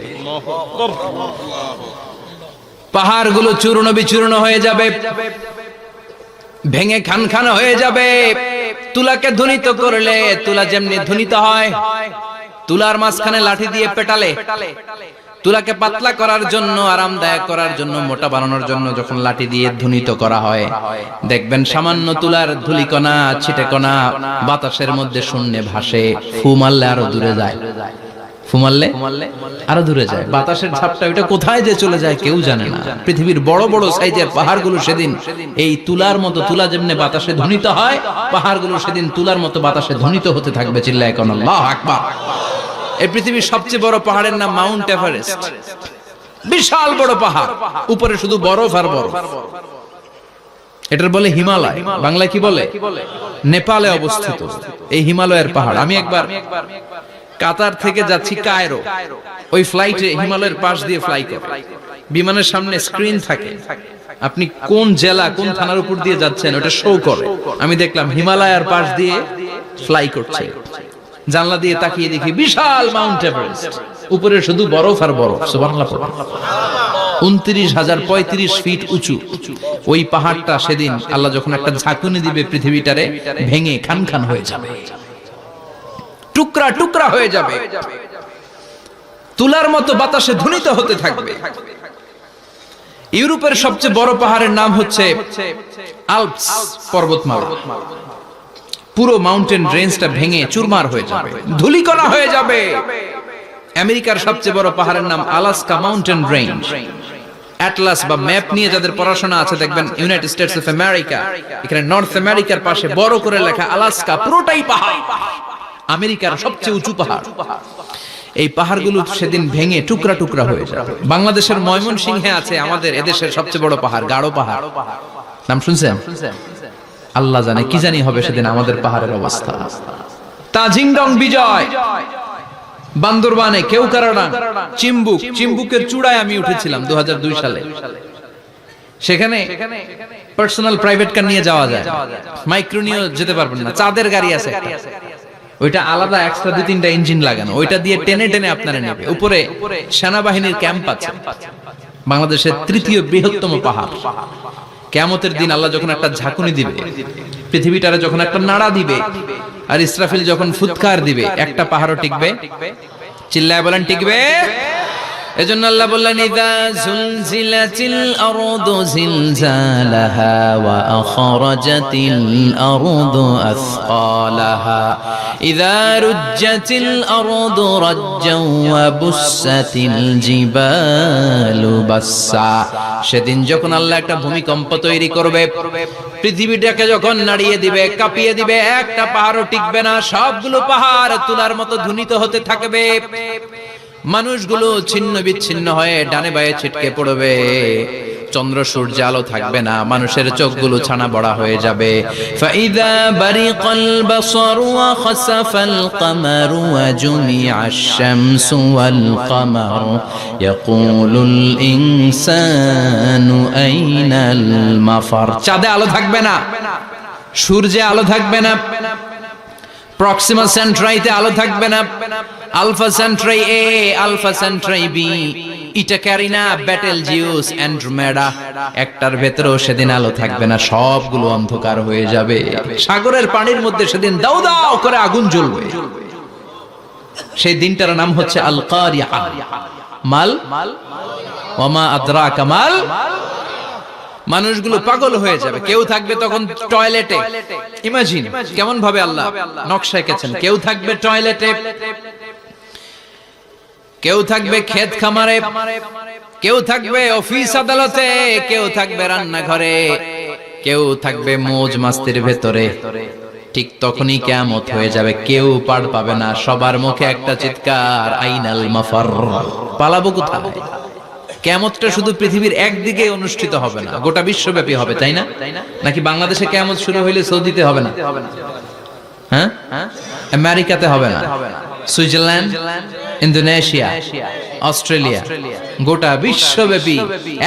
পাহাড়গুলো চূর্ণ বিচূর্ণ হয়ে যাবে, ভেঙে খান খান হয়ে যাবে। তুলাকে ধ্বনিত করলে তুলা যেমনি ধ্বনিত হয়, তুলার মাঝখানে লাঠি দিয়ে পেটালে, তুলাকে পাতলা করার জন্য, আরামদায়ক করার জন্য, মোটা বানানোর জন্য যখন লাঠি দিয়ে ধ্বনিত করা হয়, দেখবেন সামান্য তুলার ধুলিকণা ছিটেকণা বাতাসের মধ্যে শূন্যে ভাসে। ফু মারলে আরো দূরে যায়, ফু মারলে আরো দূরে যায়। বাতাসের ঝাপটা ওটা কোথায় যে চলে যায় কেউ জানে না। পৃথিবীর বড় বড় সাইজের পাহাড়গুলো সেদিন এই তুলার মতো, তুলা যেমনি বাতাসে ধ্বনিত হয়, পাহাড়গুলো সেদিন তুলার মতো বাতাসে ধ্বনিত হতে থাকবে। চিল্লায় কোন আল্লাহু আকবার। এই পৃথিবীর সবচেয়ে বড় পাহাড়ের নাম মাউন্ট এভারেস্ট। বিশাল বড় পাহাড়, উপরে শুধু বরফ আর বরফ। এটার বলে হিমালয়। বাংলায় কি বলে? নেপালে অবস্থিত এই হিমালয়ের পাহাড়। আমি একবার কাতার থেকে যাচ্ছি কায়রো, ওই ফ্লাইটে হিমালয়ের পাশ দিয়ে ফ্লাই করে, বিমানের সামনে স্ক্রিন থাকে, আপনি কোন জেলা কোন থানার উপর দিয়ে যাচ্ছেন ওটা শো করে। আমি দেখলাম হিমালয়ের পাশ দিয়ে ফ্লাই করছে। জানলা দিয়ে তাকিয়ে দেখি বিশাল মাউন্ট এভারেস্ট, উপরে শুধু বরফ আর বরফ। সুবহানাল্লাহ। 29,035 ফিট উঁচু ওই পাহাড়টা সেদিন আল্লাহ যখন একটা ঝাঁকুনি দিবে পৃথিবীটারে ভেঙে খান খান হয়ে যাবে, টুকরা টুকরা হয়ে যাবে, তুলার মতো বাতাসে ধ্বনিত হতে থাকবে। ইউরোপের সবচেয়ে বড় পাহাড়ের নাম হচ্ছে আল্পস পর্বতমালা। পুরো মাউন্টেন রেঞ্জটা ভেঙে চুরমার হয়ে যাবে, ধূলিকণা হয়ে যাবে। আমেরিকার সবচেয়ে বড় পাহাড়ের নাম আলাস্কা মাউন্টেন রেঞ্জ। অ্যাটলাস বা ম্যাপ নিয়ে যাদের পড়াশোনা আছে দেখবেন ইউনাইটেড স্টেটস অফ আমেরিকা, এখানে নর্থ আমেরিকার পাশে বড় করে লেখা আলাস্কা, পুরোটাই পাহাড়, আমেরিকার সবচেয়ে উঁচু পাহাড়। এই পাহাড়গুলো সেদিন ভেঙে টুকরা টুকরা হয়ে যাবে। বাংলাদেশের ময়মনসিংহে আছে আমাদের এদেশের সবচেয়ে বড় পাহাড়, গাঢ় পাহাড়। নাম শুনছেন? আল্লাহ জানে কি জানি হবে সেদিন আমাদের পাহাড়ের অবস্থা। তাজিংডং বিজয়, বান্দরবানে কেউকারানা, চিম্বুকের চূড়ায় আমি উঠেছিলাম 2002 সালে। সেখানে পার্সোনাল প্রাইভেট কার নিয়ে যাওয়া যায়, মাইক্রো নিয়েও যেতে পারবেন না, চাঁদের গাড়ি আছে একটা। ওইটা আলাদা এক্সট্রা 2-3টা ইঞ্জিন লাগানো, ওইটা দিয়ে টেনে টেনে আপনারা নেবে। উপরে সেনাবাহিনীর ক্যাম্প আছে, বাংলাদেশের 3য় বৃহত্তম পাহাড়। কিয়ামতের দিন আল্লাহ যখন একটা ঝাঁকুনি দিবে, পৃথিবীটারে যখন একটা নাড়া দিবে, আর ইসরাফিল যখন ফুৎকার দিবে, একটা পাহাড়ও টিকবে? চিল্লায় বলেন টিকবে? এজন্য আল্লাহ বললেন ইযা যুলজিলাতিল আরদু জিলজালাহা ওয়া আখরাজাতিল আরদু আসকালাহা ইযা রুজ্জাতিল আরদু রাজ্জাও ওয়া বুসাতিল জিবালু বাসসা। সেদিন যখন আল্লাহ একটা ভূমিকম্প তৈরি করবে, পৃথিবীটাকে যখন নাড়িয়ে দিবে, কাঁপিয়ে দিবে, একটা পাহাড়ও টিকবে না, সবগুলো পাহাড় তুলার মতো ধ্বনিত হতে থাকবে। মানুষগুলো ছিন্ন বিচ্ছিন্ন হয়ে ডানে বায়ে ছিটকে পড়বে, চন্দ্র সূর্য আলো থাকবে না, মানুষের চোখগুলো ছানা বড়া হয়ে যাবে। ফাইদা বারিকাল বাসারু ওয়া খাসাফাল কামারু ওয়া জুমিআশ শামসু ওয়াল কামার ইয়াকুলুল ইনসানু আইনাল মাফার। চাঁদে আলো থাকবে না, সূর্যে আলো থাকবে না, প্রক্সিমা সেন্ট্রাইতে আলো থাকবে না, আলফা সেন্ট্রাই এ, আলফা সেন্ট্রাই বি, ইটা ক্যারিনা, ব্যাটেল জিউস, অ্যান্ড্রোমেডা, একটার ভেতরেও সেদিন আলো থাকবে না, সবগুলো অন্ধকার হয়ে যাবে। সাগরের পানির মধ্যে সেদিন দাউ দাউ করে আগুন জ্বলবে। সেই দিনটার নাম হচ্ছে আল কারিআ। মাল ওয়া মা আদরাকা মাল। মানুষগুলো পাগল হয়ে যাবে। কেউ থাকবে তখন টয়লেটে, ইমাজিন কেমন ভাবে আল্লাহ নকশা এঁকেছেন। কেউ থাকবে টয়লেটে, কেউ থাকবে ক্ষেত খামারে, কেউ থাকবে অফিস আদালতে, কেউ থাকবে রান্নাঘরে, কেউ থাকবে মৌজ মাস্তির ভেতরে। ঠিক তখনই কিয়ামত হয়ে যাবে, কেউ পার পাবে না, সবার মুখে একটা চিৎকার, আইনাল মাফার। পালাবো কোথায়? কিয়ামতটা শুধু পৃথিবীর একদিকে অনুষ্ঠিত হবে না, গোটা বিশ্বব্যাপী হবে, তাই না? নাকি বাংলাদেশে কিয়ামত শুরু হইলে সৌদিতে হবে না? হ্যাঁ, আমেরিকাতে হবে না, সুইজারল্যান্ড, ইন্দোনেশিয়া, অস্ট্রেলিয়া, গোটা বিশ্বব্যাপী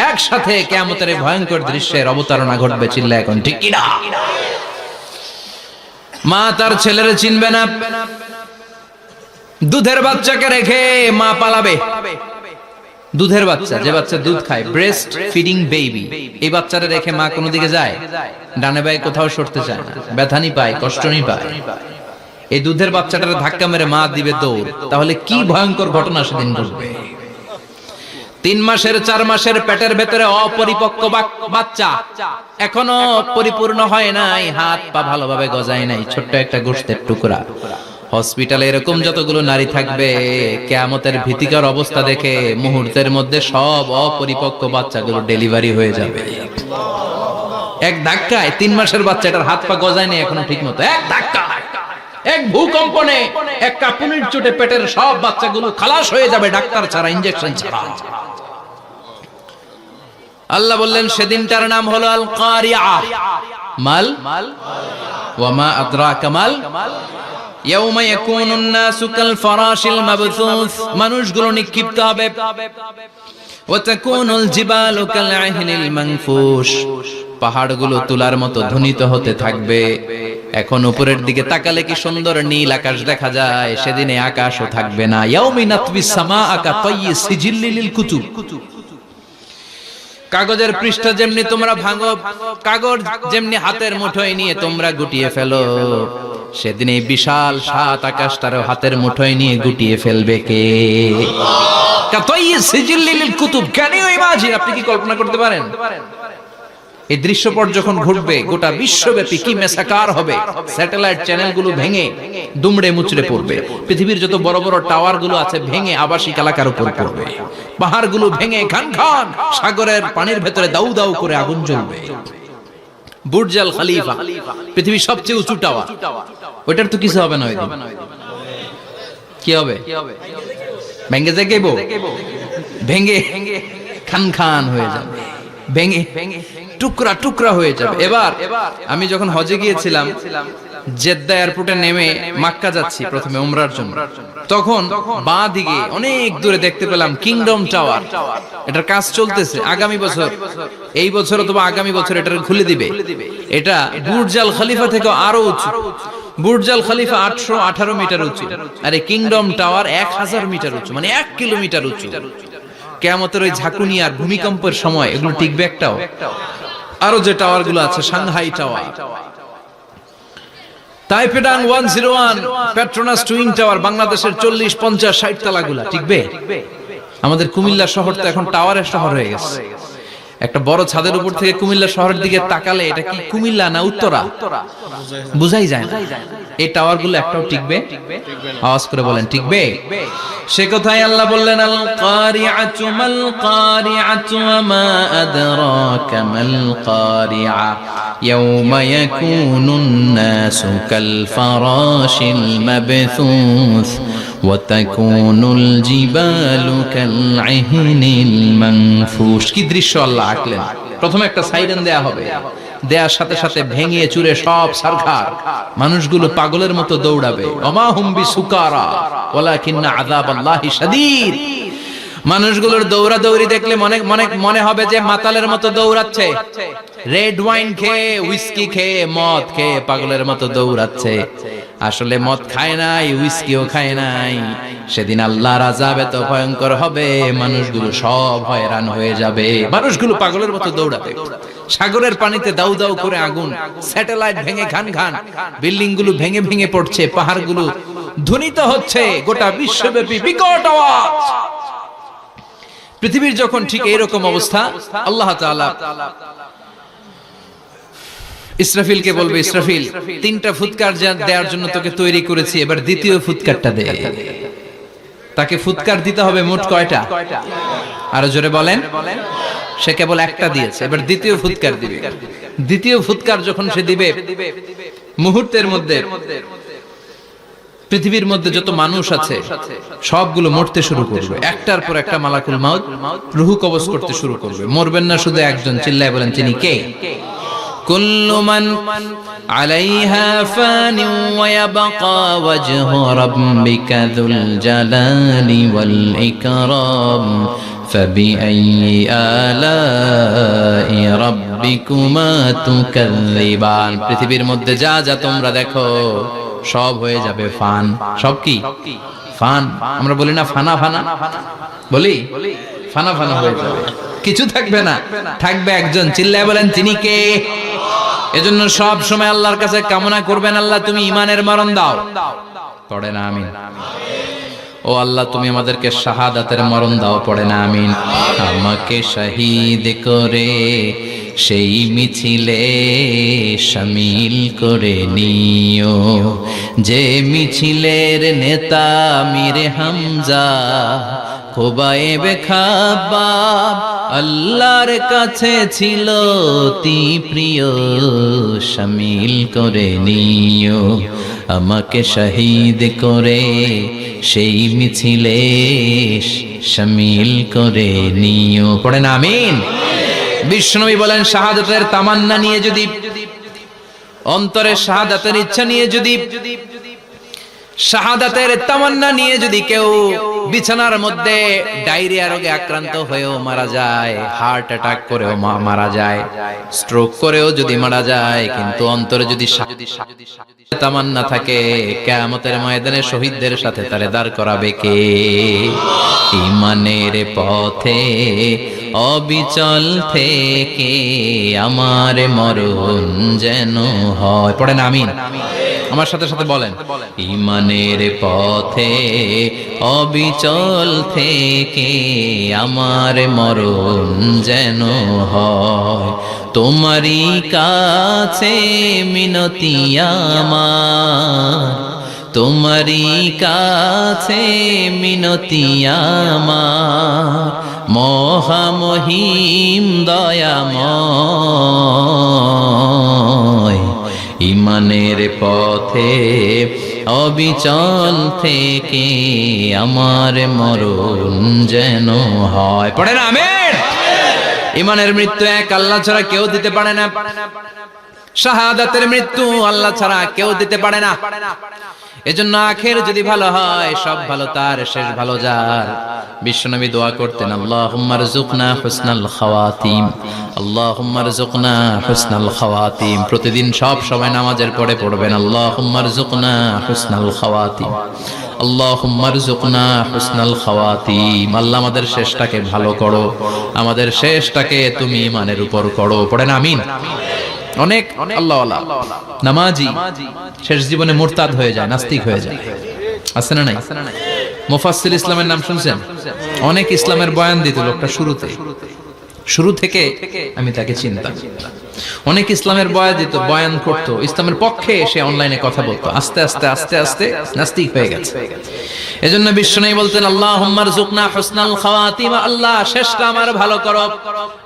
একসাথে কিয়ামতের ভয়ঙ্কর দৃশ্যের অবতারণা ঘটবে। চিল্লা এখন ঠিক কিনা? মা তার ছেলেরে চিনবে না, দুধের বাচ্চাকে রেখে মা পালাবে। দুধের বাচ্চা, যে বাচ্চা দুধ খায়, ব্রেস্ট ফিডিং বেবি, এই বাচ্চাটা রেখে মা কোনো দিকে যায়? ডানে বায়ে কোথাও সরতে চায় না, ব্যথানি পায়, কষ্টনি পায়। এই দুধের বাচ্চাটারে ধাক্কা মেরে মা দিবে দৌড়। তাহলে কি ভয়ঙ্কর ঘটনা সেদিন ঘটবে। 3 মাসের 4 মাসের পেটের ভেতরে অপরিপক্ক বাচ্চা, এখনো পরিপূর্ণ হয় নাই, হাত পা ভালোভাবে গজায় নাই, ছোট্ট একটা গোশতের টুকরা। হসপিটালে এরকম যতগুলো নারী থাকবে, কিয়ামতের ভীতিকর অবস্থা দেখে মুহূর্তের মধ্যে সব অপরিপক্ক বাচ্চাগুলো ডেলিভারি হয়ে যাবে। এক ধাক্কায় 3 মাসের বাচ্চাটার হাত পা গজায় নেই এখনো ঠিক মতো, এক ধাক্কায়, এক ভূকম্পনে, এক কাঁপুনির চোটে পেটের সব বাচ্চাগুলো খালাস হয়ে যাবে, ডাক্তার ছাড়া, ইনজেকশন ছাড়া। আল্লাহ বললেন সেদিনটার নাম হলো আল কারিআ। মাল ওয়া মা আদরাকা মাল। ইয়াউমা ইয়াকুনুন নাসু কাল ফারাশিল মাবথুস, মানুষগুলো নিক্ষিপ্ত হবে। ওয়া তাকুনুল জিবালু কাল আহিনিল মানফুশ, পাহাড়গুলো তুলার মতো ধ্বনিত হতে থাকবে। এখন উপরের দিকে তাকালে কি সুন্দর নীল আকাশ দেখা যায়, সেদিনে আকাশও থাকবে না। ইয়াউমি নাতবিস সামাআ কা তায়্যি সিজিল্লিল কুতুব, কাগজের পৃষ্ঠা যেমনি তোমরা ভাঙো, কাগজ যেমনি হাতের মুঠোয় নিয়ে তোমরা গুটিয়ে ফেলো, সেদিন এই বিশাল 7 আকাশটারও হাতের মুঠোয় নিয়ে গুটিয়ে ফেলবে কে? কাতাইয়ি সিজিল্লিল কুতুব। Can you imagine? আপনি কি কল্পনা করতে পারেন? এই দৃশ্যপট যখন ঘটবে, গোটা বিশ্বব্যাপী কি মেসাকার হবে। স্যাটেলাইট চ্যানেলগুলো ভেঙে দুমড়ে মুচড়ে পড়বে, পৃথিবীর যত বড় বড় টাওয়ার গুলো আছে ভেঙে আবাসিক এলাকার উপর পড়বে, পাহাড়গুলো ভেঙে খান খান সাগরের পানির ভেতরে দাউ দাউ করে আগুন জ্বলবে। বুর্জ আল খলিফা, পৃথিবীর সবচেয়ে উঁচু টাওয়ার, ওইটার তো কিছু হবে না। ওই দিন কি হবে? ভেঙে যাইব, ভেঙে খান খান হয়ে যাবে, ভেঙে টুকরা টুকরা হয়ে যাবে। এবার আমি যখন হজে গিয়েছিলাম, জেদ্দা এয়ারপোর্টে নেমে মক্কা যাচ্ছি প্রথমে উমরার জন্য, তখন বাঁ দিকে অনেক দূরে দেখতে পেলাম কিংডম টাওয়ার। এটার কাজ চলতেছে, আগামী বছর, এই বছর অথবা আগামী বছর এটা খুলে দিবে। এটা বুর্জ আল খলিফা থেকে আরো উঁচু। বুর্জ আল খলিফা 818 মিটার উঁচু, আর এই কিংডম টাওয়ার 1000 মিটার উঁচু, মানে 1 কিলোমিটার উঁচু। কিয়ামতের ওই ঝাঁকুনি আর ভূমিকম্পের সময় এগুলো টিকবে একটাও? আরো যে টাওয়ার গুলো আছে, সাংহাই টাওয়ার, তাইপেডাং 101, পেট্রোনাস টুইন টাওয়ার, বাংলাদেশের 40, 50, 60 তলাগুলা টিকবে? আমাদের কুমিল্লা শহর তো এখন টাওয়ারের শহর হয়ে গেছে। একটা বড় ছাদের উপর থেকে কুমিল্লা শহরের দিকে তাকালে এটা কি কুমিল্লা না উত্তরা বুঝাই যায় না। এই টাওয়ার গুলো একটাও টিকবে? আওয়াজ করে বলেন, টিকবে? সে কথাই আল্লাহ বললেন, আল কারিআতু মাল কারিআতু ওয়া মা আদরাকা মাল কারিআ ইয়াওমা ইয়াকুনুন নাসু কাল ফারাশিল মাবথুস ওয়া তাকুনুল জিবালু কাল ইহনিল মানফুশ। কি দৃশ্য আল্লাহ আঁকলেন! প্রথমে একটা সাইরেন দেয়া হবে, দেয়ার সাথে সাথে ভেঙে চুরে সব সারখার, মানুষগুলো পাগলের মতো দৌড়াবে। ওমা হুম বিসুকারা ওয়ালাকিন্না আযাবাল্লাহি শাদীদ। মানুষগুলোর দৌড়াদৌড়ি দেখলে মনে হবে যে মাতালের মতো দৌড়াচ্ছে, রেড ওয়াইন খেয়ে, হুইস্কি খেয়ে, মদ খেয়ে পাগলের মতো দৌড়াচ্ছে। আসলে মদ খায় নাই, হুইস্কিও খায় নাই। সেদিন আল্লাহর আযাব এত ভয়ঙ্কর হবে, মানুষগুলো সব হয়রান হয়ে যাবে, মানুষগুলো পাগলের মতো দৌড়াবে। সাগরের পানিতে দাউ দাউ করে আগুন, স্যাটেলাইট ভেঙে খান খান, বিল্ডিং গুলো ভেঙে ভেঙে পড়ছে, পাহাড়গুলো ধ্বনিত হচ্ছে, গোটা বিশ্বব্যাপী বিকট আওয়াজ। পৃথিবীর যখন ঠিক এইরকম অবস্থা, আল্লাহ তাআলা ইসরাফিলকে বলবে, ইসরাফিল, 3টা ফুৎকার দেওয়ার জন্য তোকে তৈরি করেছি, এবার দ্বিতীয় ফুৎকারটা দে। তাকে ফুৎকার দিতে হবে মোট কয়টা? আরো জোরে বলেন। সে কেবল একটা দিয়েছে, এবার দ্বিতীয় ফুৎকার দিবে। দ্বিতীয় ফুৎকার যখন সে দিবে, মুহূর্তের মধ্যে পৃথিবীর মধ্যে যত মানুষ আছে সবগুলো মরতে শুরু করবে। একটার পর একটা মালাকুল মাউত রূহ কবজ করতে শুরু করবে। মরবেন না শুধু একজন, চিল্লায় বলেন, তিনি কে? কুল্লু মান আলাইহা ফানি ওয়া ইয়াবকা ওয়াজহু রাব্বিকা যুল জালালি ওয়াল ইকরাম ফাবিআইয়ি আলাই রাব্বিকুমা তুকাযযিবান। পৃথিবীর মধ্যে যা যা তোমরা দেখো সব হয়ে যাবে ফান। সব কি? ফান। আমরা বলি না ফানা ফানা, বলি ফানা ফানা হয়ে যাবে, কিছু থাকবে না, থাকবে একজন। চিল্লায় বলেন, তিনি কে? এজন্য সব সময় আল্লাহর কাছে কামনা করবেন, আল্লাহ তুমি ঈমানের মরণ দাও। পড়ে না আমিন? ও আল্লাহ তুমি আমাদেরকে শাহাদাতের মরণ দাও। পড়ে না আমিন? আমাকে শহীদ করে সেই মিছিলে শামিল করে নিও, যে মিছিলের নেতা মীরে হামজা খোবায়েবে খাব্বাব আল্লাহর কাছে ছিল অতি প্রিয়, শামিল করে নিও। আমাকে শহীদ করে সেই মিছিলে শামিল করে নিও। পড়েন আমিন? বিশ্বনবী বলেন, শাহাদাতের তামান্না নিয়ে যদি, অন্তরে শাহাদাতের ইচ্ছা নিয়ে যদি, শাহাদাতের তামান্না নিয়ে যদি কেউ বিছানার মধ্যে ডায়রিয়া রোগে আক্রান্ত হয়েও মারা যায়, হার্ট অ্যাটাক করেও মারা যায়, স্ট্রোক করেও যদি মারা যায়, কিন্তু অন্তরে যদি তামান্না থাকে, কিয়ামতের ময়দানে শহীদদের সাথে তারে দাঁড় করাবে কে? ঈমানের পথে অবিচল থেকে আমার মরণ যেন হয়। পড়েন আমিন? আমার সাথে সাথে বলেন, ঈমানের পথে অবিচল থেকে আমার মরণ যেন হয়। তোমারই কাছে মিনতি আমার, তোমারই কাছে মিনতি আমার, মহামহিম দয়াময়। ঈমানের পথে অবিচল থেকে আমার মরণ যেন হয়। পড়ে না আমিন? ঈমানের মৃত্যু এক আল্লাহ ছাড়া কেউ দিতে পারে না। শাহাদাতের মৃত্যু আল্লাহ ছাড়া কেউ দিতে পারে না। এজন্য আখের যদি ভালো হয়, সব ভালো তার, শেষ ভালো যার। বিশ্বনবী দোয়া করতেন, আল্লাহুম্মা রযুকনা হুসনাল খাওয়াতিম, আল্লাহুম্মা রযুকনা হুসনাল খাওয়াতিম। প্রতিদিন সব সময় নামাজের পরে পড়বেন, আল্লাহুম্মা রযুকনা হুসনাল খাওয়াতিম, আল্লাহুম্মা রযুকনা হুসনাল খাওয়াতিম। আল্লাহ আমাদের শেষটাকে ভালো করো, আমাদের শেষটাকে তুমি ঈমানের উপর করো। পড়েন আমিন। অনেক আল্লাহওয়ালা নামাজি শেষ জীবনে মুরতাদ হয়ে যায়, নাস্তিক হয়ে যায়, আছে না নাই? মুফাসসির ইসলামের নাম শুনছেন? অনেক ইসলামের বয়ান দিত লোকটা শুরু থেকে আমি তাকে চিনতাম। অনেক ইসলামের বয়ান করতো, ইসলামের পক্ষে সে অনলাইনে কথা বলতো। আস্তে আস্তে আস্তে আস্তে নাস্তিক হয়ে গেছে। এজন্য বিশ্বনবী বলতেন, আল্লাহুম্মা রযুকনা হুসনাল খাওয়াতিম, আল্লাহ শেষটা আমার ভালো করো,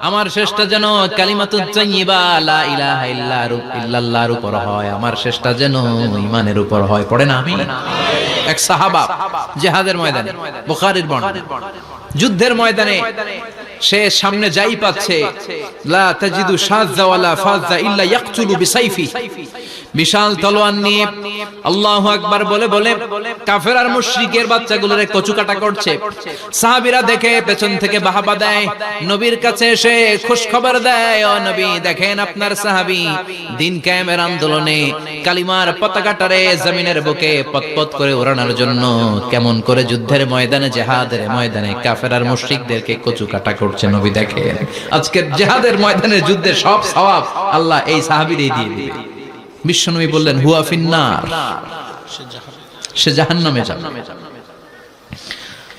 আমার শেষটা যেন কালিমাতুত তাইয়্যিবা লা ইলাহা ইল্লাল্লাহর উপর হয়, আমার শেষটা যেন ঈমানের উপর হয়। পড়েন আমিন। এক সাহাবা জিহাদের ময়দানে, বুখারীর বর্ণনা, যুদ্ধের ময়দানে সে সামনে যাই পাচ্ছে, লা তাজিদু শাযযা ওয়ালা ফাযযা ইল্লা ইয়াকতুলু বিসাইফি, বিশাল তলোয়ার নিয়ে আল্লাহু আকবার বলে বলে কাফের আর মুশরিকের বাচ্চাগুলোরে কচুকাটা করছে। সাহাবীরা দেখে পেছন থেকে বাহাবা দেয়, নবীর কাছে এসে খুশখবর দেয়, ও নবী দেখেন আপনার সাহাবী দিন কায়েমের আন্দোলনে কালিমার পতাকাটারে জমিনের বুকে পতপত করে ওড়ানোর জন্য কেমন করে যুদ্ধের ময়দানে, জিহাদের ময়দানে কাফের আর মুশরিকদেরকে কচুকাটা করছে। নবী দেখেন আজকের জিহাদের ময়দানের যুদ্ধের সব সওয়াব আল্লাহ এই সাহাবীরই দিয়ে দিবে। বিশ্বনবী বললেন, হুয়া ফিন্নার, সে জাহান্নামে যাবে।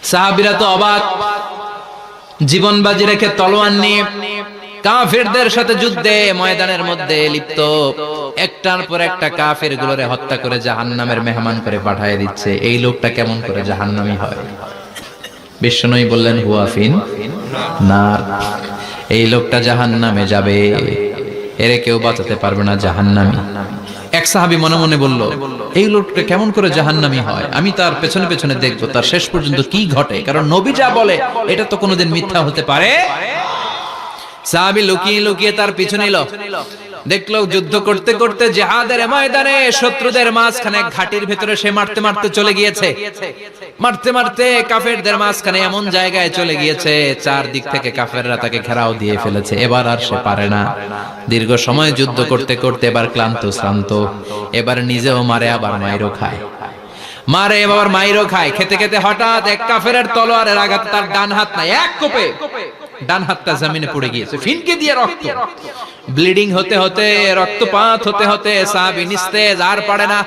সাহাবীরা তো অবাক, জীবন বাজি রেখে তলোয়ার নিয়ে কাফেরদের সাথে যুদ্ধে ময়দানের মধ্যে লিপ্ত, একটার পর একটা কাফের গুলোরে হত্যা করে জাহান্নামের মেহমান করে পাঠিয়ে দিচ্ছে। এই লোকটা কেমন করে জাহান্নামী হয়? বিশ্বনবী বললেন, হুয়া ফিন্নার, এই লোকটা জাহান্নামে যাবে, এরে কেউ বাঁচাতে পারবে না, জাহান্নামী। এক সাহাবী মনে মনে বলল, এই লোকটা কেমন করে জাহান্নামী হয়, আমি তার পেছনে পেছনে দেখবো তার শেষ পর্যন্ত কি ঘটে, কারণ নবী যা বলে এটা তো কোনোদিন মিথ্যা হতে পারে। সাহাবী লুকিয়ে লুকিয়ে তার পিছনে এলো, দেখলো যুদ্ধ করতে করতে জিহাদের ময়দানে শত্রুদের মাঝখানে ঘাটির ভেতরে সে মারতে মারতে চলে গিয়েছে, মারতে মারতে কাফেরদের মাঝখানে এমন জায়গায় চলে গিয়েছে চারদিক থেকে কাফেররা তাকে ঘেরাও দিয়ে ফেলেছে। এবার আর সে পারে না, দীর্ঘ সময় যুদ্ধ করতে করতে এবার ক্লান্ত শ্রান্ত, এবার নিজেও মারে আবার মাইরও খায়, মারে এবার মাইরও খায়। খেতে খেতে হঠাৎ এক কাফেরের তলোয়ারের আঘাত তার ডান হাত নাই, এক কোপে ডান হাতটা জমিনে পড়ে গিয়েছে, ফিনকে দিয়ে রক্ত, ব্লিডিং হতে হতে, রক্তপাত হতে হতে সাহাবী নিস্তেজ, আর পারে না,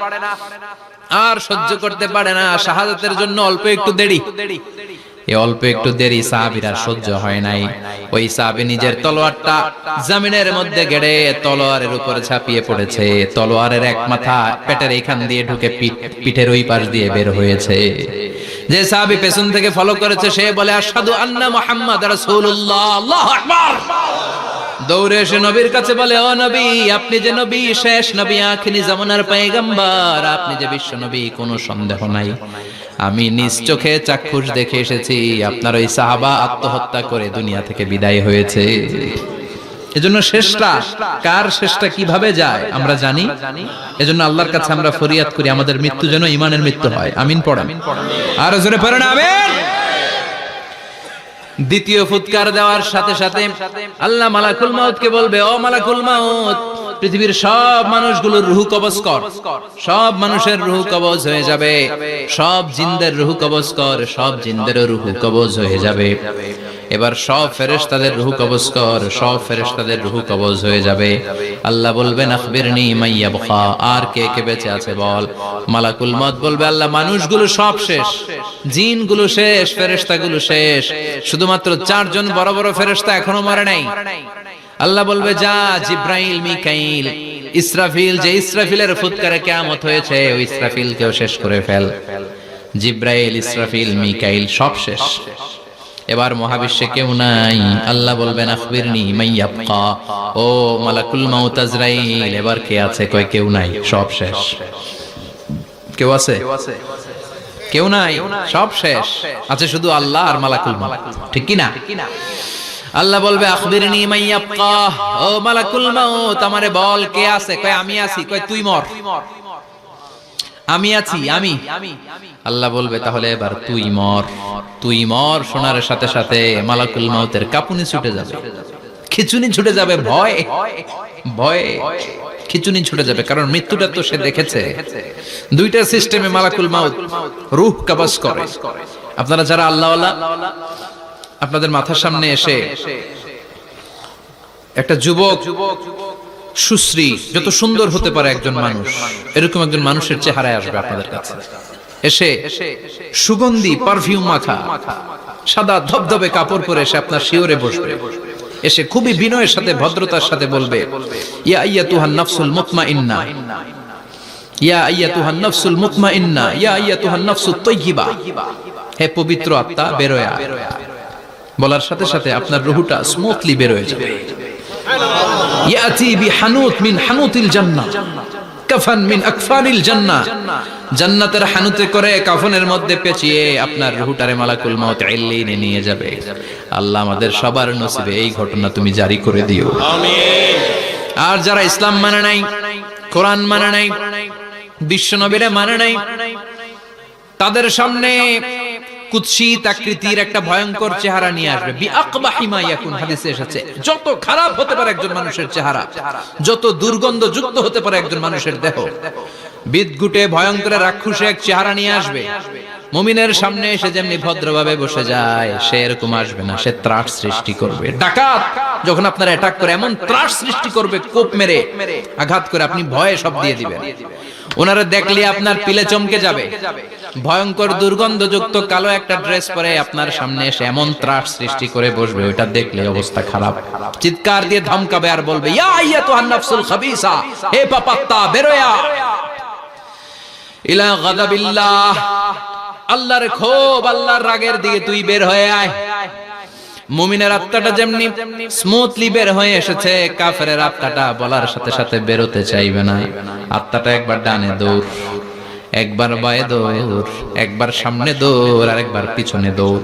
আর সহ্য করতে পারে না। শাহাদাতের জন্য অল্প একটু দেরি, এই অল্প একটু দেরি সাহাবীর আর সহ্য হয় নাই। ওই সাহাবী নিজের তলোয়ারটা জমিনের মধ্যে গেড়ে তলোয়ারের উপরে ঝাঁপিয়ে পড়েছে, তলোয়ারের এক মাথা পেটের এইখান দিয়ে ঢুকে পিঠের ওই পাশ দিয়ে বের হয়েছে। যে সাহাবী পেছন থেকে ফলো করেছে সে বলে, আশহাদু আন্না মুহাম্মাদ রাসূলুল্লাহ, আল্লাহু আকবার। দৌড়ে এসে নবীর কাছে বলে, ও নবী, আপনি যে নবী, শেষ নবী, আখিরি জামানার পয়গম্বর, আপনি যে বিশ্ব নবী, কোনো সন্দেহ নাই, আমি নিজ চোখে চাক্ষুষ দেখে এসেছি আপনার ওই সাহাবা আত্মহত্যা করে দুনিয়া থেকে বিদায় হয়েছে। এজন্য শেষটা কার, শেষটা কিভাবে যায় আমরা জানি। এজন্য আল্লাহর কাছে আমরা ফরিয়াদ করি আমাদের মৃত্যু যেন ঈমানের মৃত্যু হয়। আমিন পড়েন, আর জোরে পড়েন আমিন। দ্বিতীয় ফুৎকার দেওয়ার সাথে সাথে আল্লাহ মালাকুল মাউতকে বলবে, ও মালাকুল মাউত, পৃথিবীর সব মানুষগুলোর রূহ কবজ কর, সব মানুষের রূহ কবজ হয়ে যাবে, সব জিনদের রূহ কবজ কর, সব জিনদেরও রূহ কবজ হয়ে যাবে। এবার সব ফেরেশতাদের রূহ কবজ কর, সব ফেরেশতাদের রূহ কবজ হয়ে যাবে। আল্লাহ বলবেন, আখবিরনি মাইয়াবকা, আর কে কে বেঁচে আছে বল। মালাকুল মউত বলবে, আল্লাহ মানুষগুলো সব শেষ, জিনগুলো শেষ, ফেরেশতাগুলো শেষ, শুধুমাত্র চারজন বড় বড় ফেরেশতা এখনো মরে নাই। আল্লাহ বলবে, যা জিব্রাইল, মিকাইল, ইসরাফিল, যে ইসরাফিলের ফুৎকারে কিয়ামত হয়েছে ওই ইসরাফিলকেও শেষ করে ফেল। জিব্রাইল, ইসরাফিল, মিকাইল সব শেষ, এবার মহাবিশ্বে কেউ নাই। আল্লাহ বলবেন, আখবিরনি মাইয়াবকা, ও মালাকুল মাউত আজরাইল, এবার কে আছে? কয় কেউ নাই, সব শেষ। কেউ আছে? কেউ নাই, সব শেষ, আছে শুধু আল্লাহ আর মালাকুল মাউত, ঠিক কি না? আল্লাহ বলবে আখবিরনি মাইয়াবকা, ও মালাকুল মাউত আমারে বল কে আছে? কয় আমি আছি। কয় তুই মর। আমি আছি, আমি। আল্লাহ বলবে তাহলে এবার তুই মর। তুই মর শোনার সাথে সাথে মালাকুল মাউতের কাঁপুনি ছুটে যাবে, খিচুনি ছুটে যাবে, ভয় ভয় খিচুনি ছুটে যাবে, কারণ মৃত্যুটা তো সে দেখেছে। দুইটা সিস্টেমে মালাকুল মাউত রূহ কবজ করে। আপনারা যারা আল্লাহওয়ালা, আপনাদের মাথার সামনে এসে একটা যুবক সুশ্রী, যত সুন্দর হতে পারে একজন মানুষ, এরকম একজন মানুষের চেহারায় আসবে আপনাদের কাছে, এসে সুগন্ধি পারফিউম মাখা সাদা ধবধবে কাপড় পরে এসে আপনার শিওরে বসবে, এসে খুবই বিনয়ের সাথে ভদ্রতার সাথে বলবে, ইয়া আইয়াতুহান নাফসুল মুতমাইন্না, ইয়া আইয়াতুহান নাফসুল মুতমাইন্না, ইয়া আইয়াতুহান নাফসুত তাইয়্যিবা, হে পবিত্র আত্মা বেরোয় আয়। বলার সাথে সাথে আপনার রূহটা স্মুথলি বের হয়ে যাবে। ইয়াতি বিহানুত মিন হানুতিল জান্নাহ, কাফান মিন আকফানিল জান্নাহ, জান্নাতের হানুতে করে কাফনের মধ্যে পেঁচিয়ে আপনার রূহটারে মালাকুল মাউত ইল্লিনে নিয়ে যাবে। আল্লাহ আমাদের সবার নসিবে এই ঘটনা তুমি জারি করে দিও, আমিন। আর যারা ইসলাম মানে নাই, কোরআন মানে নাই, বিশ্ব নবীরে মানে নাই, তাদের সামনে কুৎসিত আকৃতির একটা ভয়ঙ্কর চেহারা নিয়ে আসবে। বিআকবাহি মা ইয়াকুন, হাদিসে এসেছে যত খারাপ হতে পারে একজন মানুষের চেহারা, যত দুর্গন্ধযুক্ত হতে পারে একজন মানুষের দেহ, বিদঘুটে ভয়ঙ্কর রাক্ষসে এক চেহারা নিয়ে আসবে। মুমিনের সামনে এসে যেমনি ভদ্রভাবে বসে যায়, সে এরকম আসবে না, সে ত্রাস সৃষ্টি করবে। ডাকাত যখন আপনার অ্যাটাক করে এমন ত্রাস সৃষ্টি করবে, কোপ মেরে আঘাত করে আপনি ভয়ে সব দিয়ে দিবেন। ওনারা দেখলে আপনার পিলে চমকে যাবে। ভয়ঙ্কর দুর্গন্ধযুক্ত কালো একটা ড্রেস পরে আপনার সামনে এসে এমন ত্রাস সৃষ্টি করে বসবে, ওটা দেখলে অবস্থা খারাপ। চিৎকার দিয়ে ধমকাবে আর বলবে, ইয়া আইয়াতুহান নাফসুল খাবিসা, হে পাপাত্তা বেরোয়া ইলা গাদাবিল্লাহ, আল্লাহর ক্ষোভ, আল্লাহর রাগের দিকে তুই বের হয়ে আয়। মুমিনের আত্মাটা যেমনি স্মুথলি বের হয়ে এসেছে, কাফেরের আত্মাটা বলার সাথে সাথে বেরোতে চাইবে না। আত্মাটা একবার ডানে দৌড়, একবার বায়ে দৌড়, একবার সামনে দৌড়, আর একবার পিছনে দৌড়।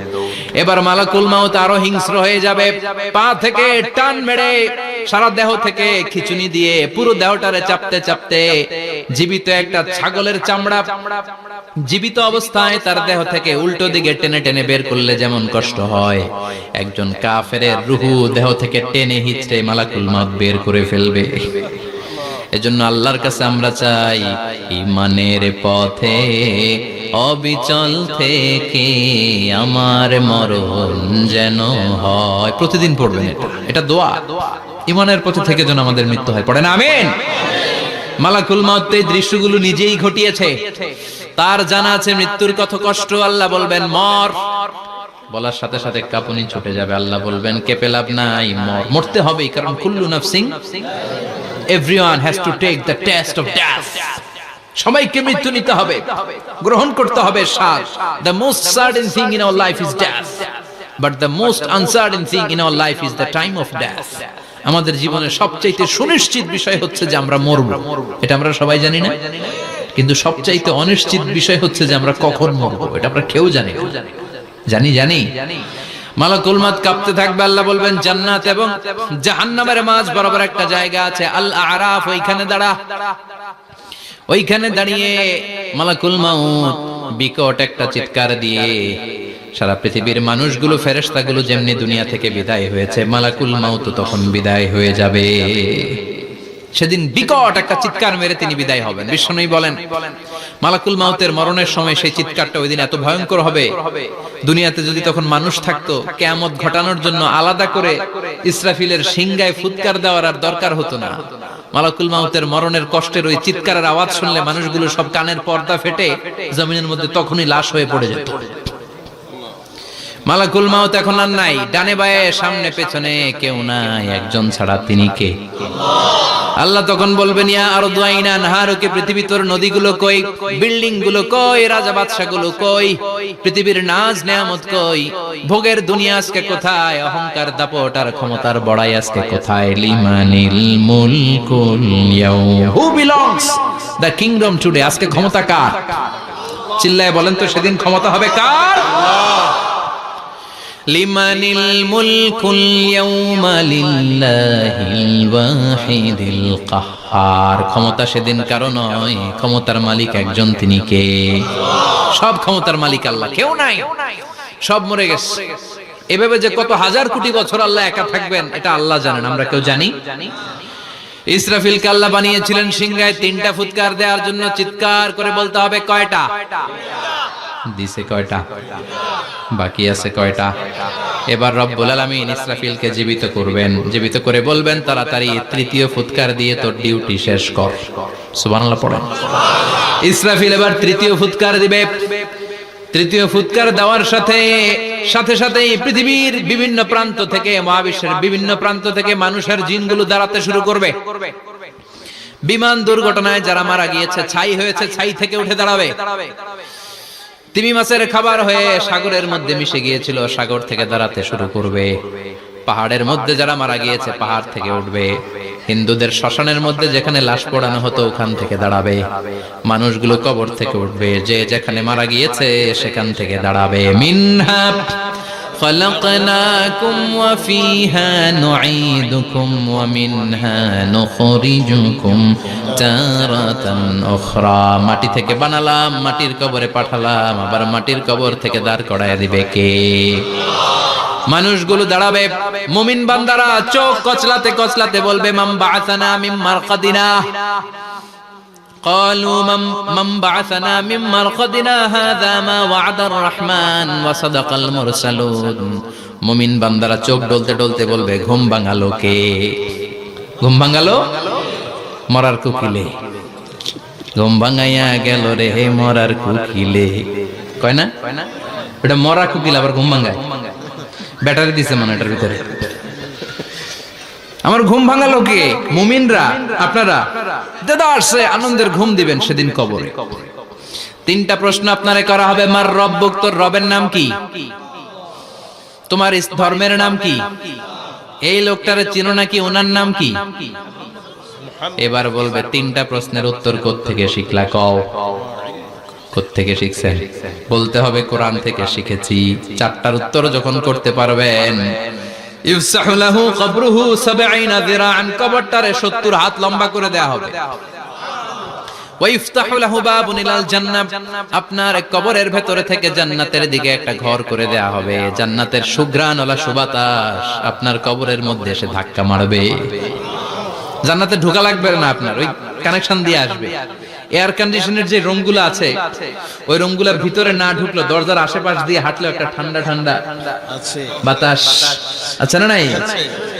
এবার মালাকুল মাউত আরো হিংস্র হয়ে যাবে, পা থেকে টান মেরে সারা দেহ থেকে খিচুনি দিয়ে পুরো দেহটারে চাপতে চাপতে জীবিত একটা ছাগলের চামড়া জীবিত অবস্থায় তার দেহ থেকে উল্টো দিকে টেনে টেনে বের করলে যেমন কষ্ট হয়, একজন কাফেরের রূহ দেহ থেকে টেনে হিচড়ে মালাকুল মাউত বের করে ফেলবে। এজন্য আল্লাহর কাছে আমরা চাই, ঈমানের পথে অবিচল থেকে আমার মরণ যেন হয়। প্রতিদিন পড়বেন এটা, এটা দোয়া। ঈমানের পথে থেকে যেন আমাদের মৃত্যু হয়, পড়েন আমিন। মালাকুল মাউত এই দৃশ্যগুলো নিজেই ঘটিয়েছে, তার জানা আছে মৃত্যুর কত কষ্ট। আল্লাহ বলবেন মর, বলার সাথে সাথে কাঁপুনি ছুটে যাবে। আল্লাহ বলবেন কেঁপে লাভ নাই, মর, মরতে হবেই, কারণ কুল্লু নাফসিন, everyone has to take the test of death. সবাইকে মৃত্যু নিতে হবে, গ্রহণ করতে হবে স্বাদ। The most certain thing in our life is death, but the most uncertain thing in our life is the time of death. আমাদের জীবনের সবচাইতে সুনিশ্চিত বিষয় হচ্ছে যে আমরা মরব, এটা আমরা সবাই জানি না, কিন্তু সবচাইতে অনিশ্চিত বিষয় হচ্ছে যে আমরা কখন মরব, এটা আমরা কেউ জানি না। জানি মালাকুল মাউত কাঁপতে থাকবে। আল্লাহ বলবেন জান্নাত এবং জাহান্নামের মাঝ বরাবর একটা জায়গা আছে, আল আরাফ, ওইখানে দাঁড়া। ওইখানে দাঁড়িয়ে মালাকুল মাউত বিকট একটা চিৎকার দিয়ে সারা পৃথিবীর মানুষগুলো, ফেরেশতাগুলো যেমনি দুনিয়া থেকে বিদায় হয়েছে, মালাকুল মাউত তখন বিদায় হয়ে যাবে। সেদিন বিকট একটা চিৎকার মেরে তিনি বিদায় হবেন। বিশ্বনবী বলেন মালাকুল মাউতের মরণের সময় সেই চিৎকারটা ওই দিন এত ভয়ঙ্কর হবে, দুনিয়াতে যদি তখন মানুষ থাকতো, কিয়ামত ঘটানোর জন্য আলাদা করে ইসরাফিলের সিংগায় ফুৎকার দেওয়ার আর দরকার হতো না। মালাকুল মাউতের মরণের কষ্টের ওই চিৎকারের আওয়াজ শুনলে মানুষগুলো সব কানের পর্দা ফেটে জমিনের মধ্যে তখনই লাশ হয়ে পড়ে যেত। মালাকুল মাউত এখন আর নাই, ডানে বায়ে সামনে পেছনে কেউ নাই, একজন ছাড়া তিনি কে? আল্লাহ তখন বলবেন ইয়া আরদু আইনা নাহারুকে, পৃথিবী তোর নদীগুলো কই, বিল্ডিং গুলো কই, রাজা বাদশা গুলো কই, পৃথিবীর নাজ নেয়ামত কই, ভোগের দুনিয়া আজকে কোথায়, অহংকার দাপট আর ক্ষমতার বড়াই আজকে কোথায়? লিমানিল মুলকুল ইয়াউম, who belongs the kingdom today, আজকে ক্ষমতা কার? চিল্লায় বলেন তো সেদিন ক্ষমতা হবে কার? লিমানিল মুলকুল ইয়াউমা লিল্লাহিল ওয়াহিদিল কাহ্হার। ক্ষমতা সেদিন কারো নয়, ক্ষমতার মালিক একজন, তিনি কে? সব ক্ষমতার মালিক আল্লাহ, কেউ নাই, সব মরে গেছে। এভাবে যে কত হাজার কোটি বছর আল্লাহ একা থাকবেন এটা আল্লাহ জানেন, আমরা কেউ জানি? ইসরাফিলকে আল্লাহ বানিয়েছিলেন সিংহায় 3টা ফুৎকার দেওয়ার জন্য। চিৎকার করে বলতে হবে কয়টা? দিছে কয়টা? বাকি আছে কয়টা? এবার রব্বুল আলামিন ইসরাফিলকে জীবিত করবেন, জীবিত করে বলবেন তাড়াতাড়ি 3য় ফুৎকার দিয়ে তোর ডিউটি শেষ কর। সুবহানাল্লাহ পড়েন। ইসরাফিল এবার 3য় ফুৎকার দিবে। 3য় ফুৎকার দেওয়ার সাথে সাথেই পৃথিবীর বিভিন্ন প্রান্ত থেকে, মহাবিশ্বের বিভিন্ন প্রান্ত থেকে মানুষের জিনগুলো দাঁড়াতে শুরু করবে। বিমান দুর্ঘটনায় যারা মারা গিয়েছে, ছাই হয়েছে, ছাই থেকে উঠে দাঁড়াবে। তিমি মাছের খাবার হয়ে সাগরের মধ্যে মিশে গিয়েছিল, সাগর থেকে দাঁড়াতে শুরু করবে। পাহাড়ের মধ্যে যারা মারা গিয়েছে, পাহাড় থেকে উঠবে। হিন্দুদের শ্মশানের মধ্যে যেখানে লাশ পোড়ানো হতো, ওখান থেকে দাঁড়াবে। মানুষগুলো কবর থেকে উঠবে, যে যেখানে মারা গিয়েছে সেখান থেকে দাঁড়াবে। মিনহা خلقناكم وفيها نعيدكم ومنها نخرجكم تارة أخرى। মাটি থেকে বানালাম, মাটির কবরে পাঠালাম, আবার মাটির কবর থেকে দাঁড় করায় দিবে কে? মানুষগুলো দাঁড়াবে। মুমিন বান্দারা চোখ কচলাতে কচলাতে বলবে মান বাআসানা মিন মারকাদিনা। قالوا من بعثنا من مرقدنا هذا ما وعد الرحمن وصدق المرسلون। মুমিন বান্দারা চোখ ডলতে ডলতে বলবে ঘুম ভাঙালো কে? ঘুম ভাঙালো মরার কুকিলে। ঘুম ভাঙাইয়া গেল রে মরার কুকিলে। কয় না এটা মরা কুকিল আবার ঘুম ভাঙায়? ব্যাটারি দিছে মানে এটার ভিতরে। আমার ঘুম ভাঙালো কে? মুমিনরা, আপনারা দেদারসে আনন্দের ঘুম দিবেন সেদিন কবরে। 3টা প্রশ্ন আপনারে করা হবে। মার রব্বুক, তোর রবের নাম কি? তোমার ধর্মের নাম কি? এই লোকটারে চিনো নাকি? ওনার নাম কি? এবার বলবে 3টা প্রশ্নের উত্তর কোত্থেকে শিখলা? কও কোত্থেকে শিখছেন? বলতে হবে কোরআন থেকে শিখেছি। 4টার উত্তর যখন করতে পারবেন, ইফসাহু লাহু কবরুহু 70 যিরাআন, কবরটারে 70 হাত লম্বা করে দেয়া হবে। ওয়া ইফতাহু লাহু বাবুন ইলাল জান্নাহ, আপনার কবরের ভেতরে থেকে জান্নাতের দিকে একটা ঘর করে দেয়া হবে। জান্নাতের সুঘ্রাণওয়ালা সুবাতাস আপনার কবরের মধ্যে এসে ধাক্কা মারবে। জান্নাতে ঢোকা লাগবে না, আপনার ওই কানেকশন দিয়ে আসবে। এয়ার কন্ডিশনের যে রুমগুলো আছে, ওই রুমগুলোর ভিতরে না ঢুকলো, দরজার আশেপাশ দিয়ে হাঁটলে একটা ঠান্ডা ঠান্ডা বাতাস আছে না নাই?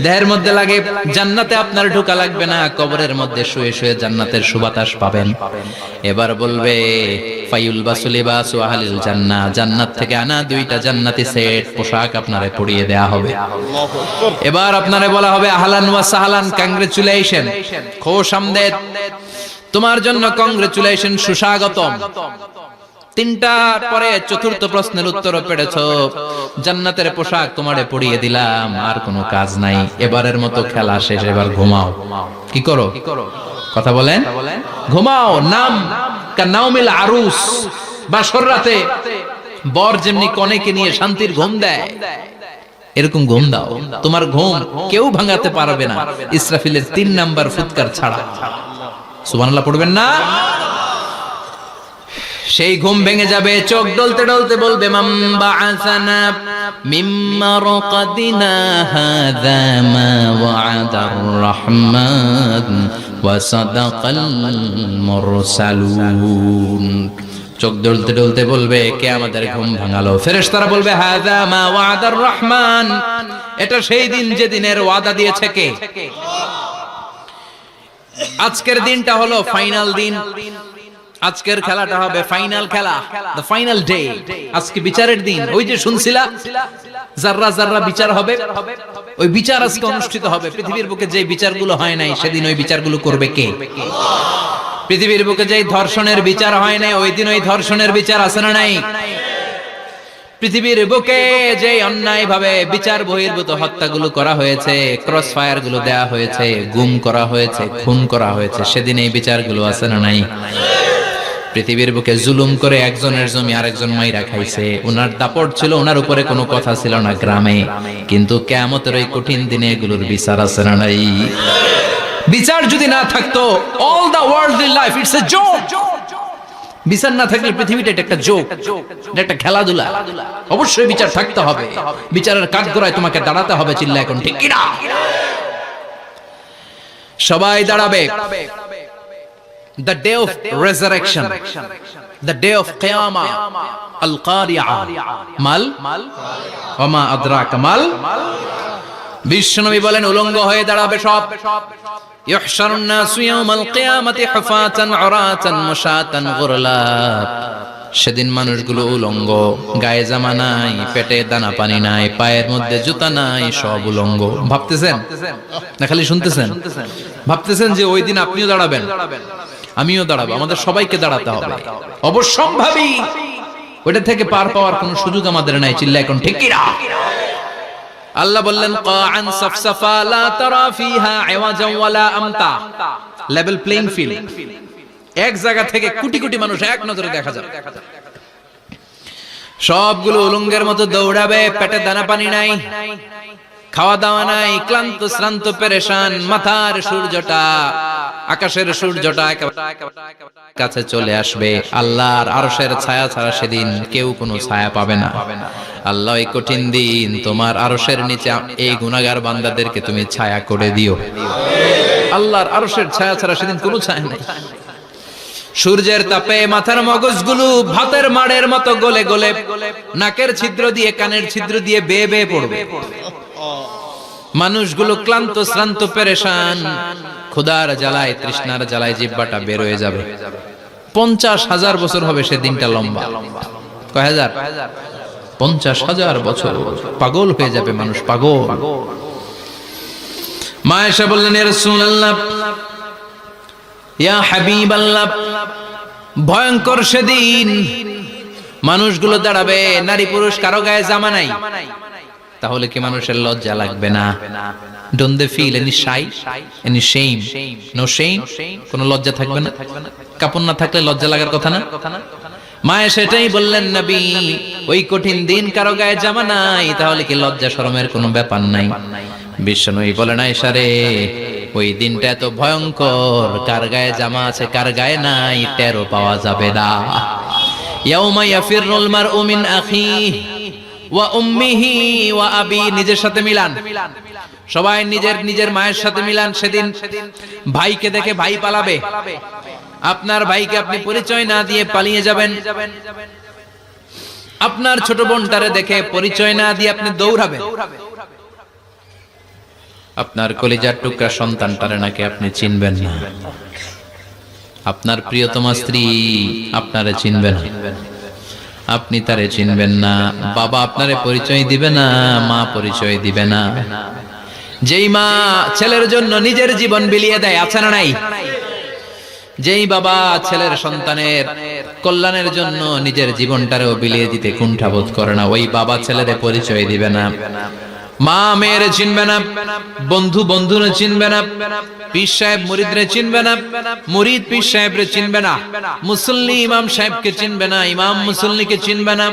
দেহের মধ্যে লাগে। জান্নাতে আপনার ঢোকা লাগবে না, কবরের মধ্যে শুয়ে শুয়ে জান্নাতের সুবাতাস পাবেন। এবার বলবে ফায়ুল বাসুলি বাসু আহলিল জান্নাহ, জান্নাত থেকে আনা 2টা জান্নাতি সেট পোশাক আপনারে পরিয়ে দেয়া হবে। এবার আপনারে বলা হবে আহলান ওয়া সাহলান, কংগ্রেচুলেশন, খোশ আমদেদ, তোমার জন্য কংগ্রেচুলেশন, সুস্বাগতম। 3টার পরে 4র্থ প্রশ্নের উত্তরও পেরেছো। জান্নাতের পোশাক তোমারে পরিয়ে দিলাম, আর কোনো কাজ নাই। এবারের মতো খেলা শেষ, এবার ঘুমাও। কি করো? কথা বলেন। ঘুমাও। নাম কানাউমিল আরুস, বাসর রাতে বর যেমনি কনেকে নিয়ে শান্তির ঘুম দেয়, এরকম ঘুম দাও। তোমার ঘুম কেউ ভাঙাতে পারবে না ইসরাফিলের 3 নাম্বার ফুৎকার ছাড়া। সুবহানাল্লাহ পড়বেন না? সেই ঘুম ভেঙে যাবে। চোখ ডলতে ডলতে বলবে মান বাআসানা মিন মারকাদিনা হাযা মা ওয়া'দার রাহমান ওয়া সাদাকাল মুরসালুন। চোখ ডলতে ডলতে বলবে কে আমাদের ঘুম ভাঙালো? ফেরেশতারা বলবে হাযা মা ওয়া'দার রাহমান, এটা সেই দিন যে দিনের ওয়াদা দিয়েছে কে? আজকের দিনটা হলো ফাইনাল দিন। আজকের খেলাটা হবে ফাইনাল খেলা, দ্য ফাইনাল ডে। আজকে বিচারের দিন। ওই যে শুনছিলা জাররা জাররা বিচার হবে, ওই বিচার আজকে অনুষ্ঠিত হবে। পৃথিবীর বুকে যে বিচারগুলো হয় নাই, সেদিন ওই বিচারগুলো করবে কে? পৃথিবীর বুকে যে ধর্ষণের বিচার হয় নাই, ওই দিন ওই ধর্ষণের বিচার আছে না নাই? পৃথিবীর বুকে যে অন্যায় ভাবে বিচার বহির্ভূত হত্যাগুলো করা হয়েছে, ক্রস ফায়ার গুলো দেয়া হয়েছে, গুম করা হয়েছে, খুন করা হয়েছে, সেদিন এই বিচারগুলো আছে না নাই? পৃথিবীর বুকে জুলুম করে একজনের জমি আরেকজন মাইরা খাইছে, ওনার দাপট ছিল, ওনার উপরে কোনো কথা ছিল না গ্রামে, কিন্তু কিয়ামতের ওই কঠিন দিনে এগুলোর বিচার আছে না নাই? বিচার যদি না থাকতো, all the worldly life it's a joke. বিচার না থাকলে পৃথিবীটা এটা একটা জোক, এটা একটা খেলাধুলা। অবশ্যই বিচার থাকতে হবে, বিচারের কাঠগড়ায় তোমাকে দাঁড়াতে হবে। চিল্লা এখন ঠিক কিনা? সবাই দাঁড়াবে। The day of resurrection, the day of qiyamah, al-qari'ah, mal wama adraka mal। বিশ্বনবী বলেন উলঙ্গ হয়ে দাঁড়াবে সব। ইহশারুন নাসু ইয়াওমাল কিয়ামাতি হুফাতান উরাতান মুশাতান গুরলা। সেদিন মানুষগুলো উলঙ্গ, গায়ে জামা নাই, পেটে দানা পানি নাই, পায়ের মধ্যে জুতা নাই, সব উলঙ্গ। ভাবতেছেন না খালি শুনতেছেন? ভাবতেছেন যে ওই দিন আপনিও দাঁড়াবেন, আমিও দাঁড়াবো, আমাদের সবাইকে দাঁড়াতে হবে। অবশ্যম্ভাবী। ওইটা থেকে পার পাওয়ার কোনো সুযোগ আমাদের নাই। চিল্লা এখন ঠিক কিনা? আল্লাহ বললেন কাআন সাফসাফা লা তারা ফিহা ইওয়াজা ওয়ালা আমতা। Level playing field. এক জায়গা থেকে কোটি কোটি মানুষ এক নজরে দেখা যাবে। সবগুলো উলঙ্গের মতো দৌড়াবে, পেটে দানা পানি নাই, খাওয়া দাওয়া নাই, ক্লান্ত শ্রান্ত পেরেশান। মাথার সূর্যটা, আকাশের সূর্যটা কাছে চলে আসবে। আল্লাহর আরশের ছায়া ছাড়া সেদিন কেউ কোনো ছায়া পাবে না। আল্লাহ এই কঠিন দিন তোমার আরশের নিচে এই গুনাহগার বান্দাদেরকে তুমি ছায়া করে দিও। আল্লাহর আরশের ছায়া ছাড়া সেদিন কোনো ছায়া নাই। সূর্যের তাপে মাথার মগজগুলো ভাতের মাড়ের মতো গলে গলে নাকের ছিদ্র দিয়ে কানের ছিদ্র দিয়ে বেয়ে বেয়ে পড়বে। মানুষগুলো ক্লান্ত শ্রান্ত পেরেশান, ক্ষুধার জ্বালায় তৃষ্ণার জ্বালায় জিহ্বাটা বের হয়ে যাবে। 50,000 বছর হবে সেদিনটা লম্বা। কয় হাজার? 50,000 বছর। পাগল হয়ে যাবে মানুষ, পাগল। মা এসে বললেন ইয়া রাসূলুল্লাহ, ইয়া হাবিবাল্লাহ, ভয়ঙ্কর সেদিন মানুষগুলো দাঁড়াবে, নারী পুরুষ কারো গায়ে জামা নাই। তাহলে কি মানুষের লজ্জা লাগবে না? Don't they feel any shy, any shame? No shame? কোন লজ্জা থাকবে না? কাপড় না থাকলে লজ্জা লাগার কথা না? মায়ে সেটাই বললেন নবী, ওই কঠিন দিন কারো গায়ে জামা নাই, তাহলে কি লজ্জা শরমের কোনো ব্যাপার নাই? বিশ্বনবী বলেন আয়েশা রে, ওই দিনটা এত ভয়ঙ্কর, কার গায়ে জামা আছে কার গায়ে নাই টেরও পাওয়া যাবে না। ইয়াউমা ইয়াফিরুল মারউ মিন আখিহি ওয়া উম্মিহি ওয়া আবি। নিজের সাথে মিলান, সবাই নিজের নিজের মায়ের সাথে মিলান। সেদিন ভাইকে দেখে ভাই পালাবে। আপনার ভাইকে আপনি পরিচয় না দিয়ে পালিয়ে যাবেন। আপনার ছোট বোনটারে দেখে পরিচয় না দিয়ে আপনি দৌড়াবেন। আপনার কলিজার টুকরা সন্তানটারে নাকি আপনি চিনবেন না। আপনার প্রিয়তমা স্ত্রী আপনারে চিনবে না, আপনি তারে চিনবেন না। বাবা আপনারে পরিচয় দিবে না, মা পরিচয় দিবে না। যেই মা ছেলের জন্য নিজের জীবন বিলিয়ে দেয়, আছে না নাই? যেই বাবা ছেলের সন্তানের কল্যাণের জন্য নিজের জীবনটারেও বিলিয়ে দিতে কুণ্ঠাবোধ করে না, ওই বাবা ছেলেরে পরিচয় দিবে না। মা মেয়েরে চিনবে না, বন্ধু বন্ধুরে চিনবে না, পীর সাহেব মুরিদরে চিনবে না, মুরিদ পীর সাহেবরে চিনবে না, মুসল্লি ইমাম সাহেবকে চিনবে না, ইমাম মুসল্লিকে চিনবে না,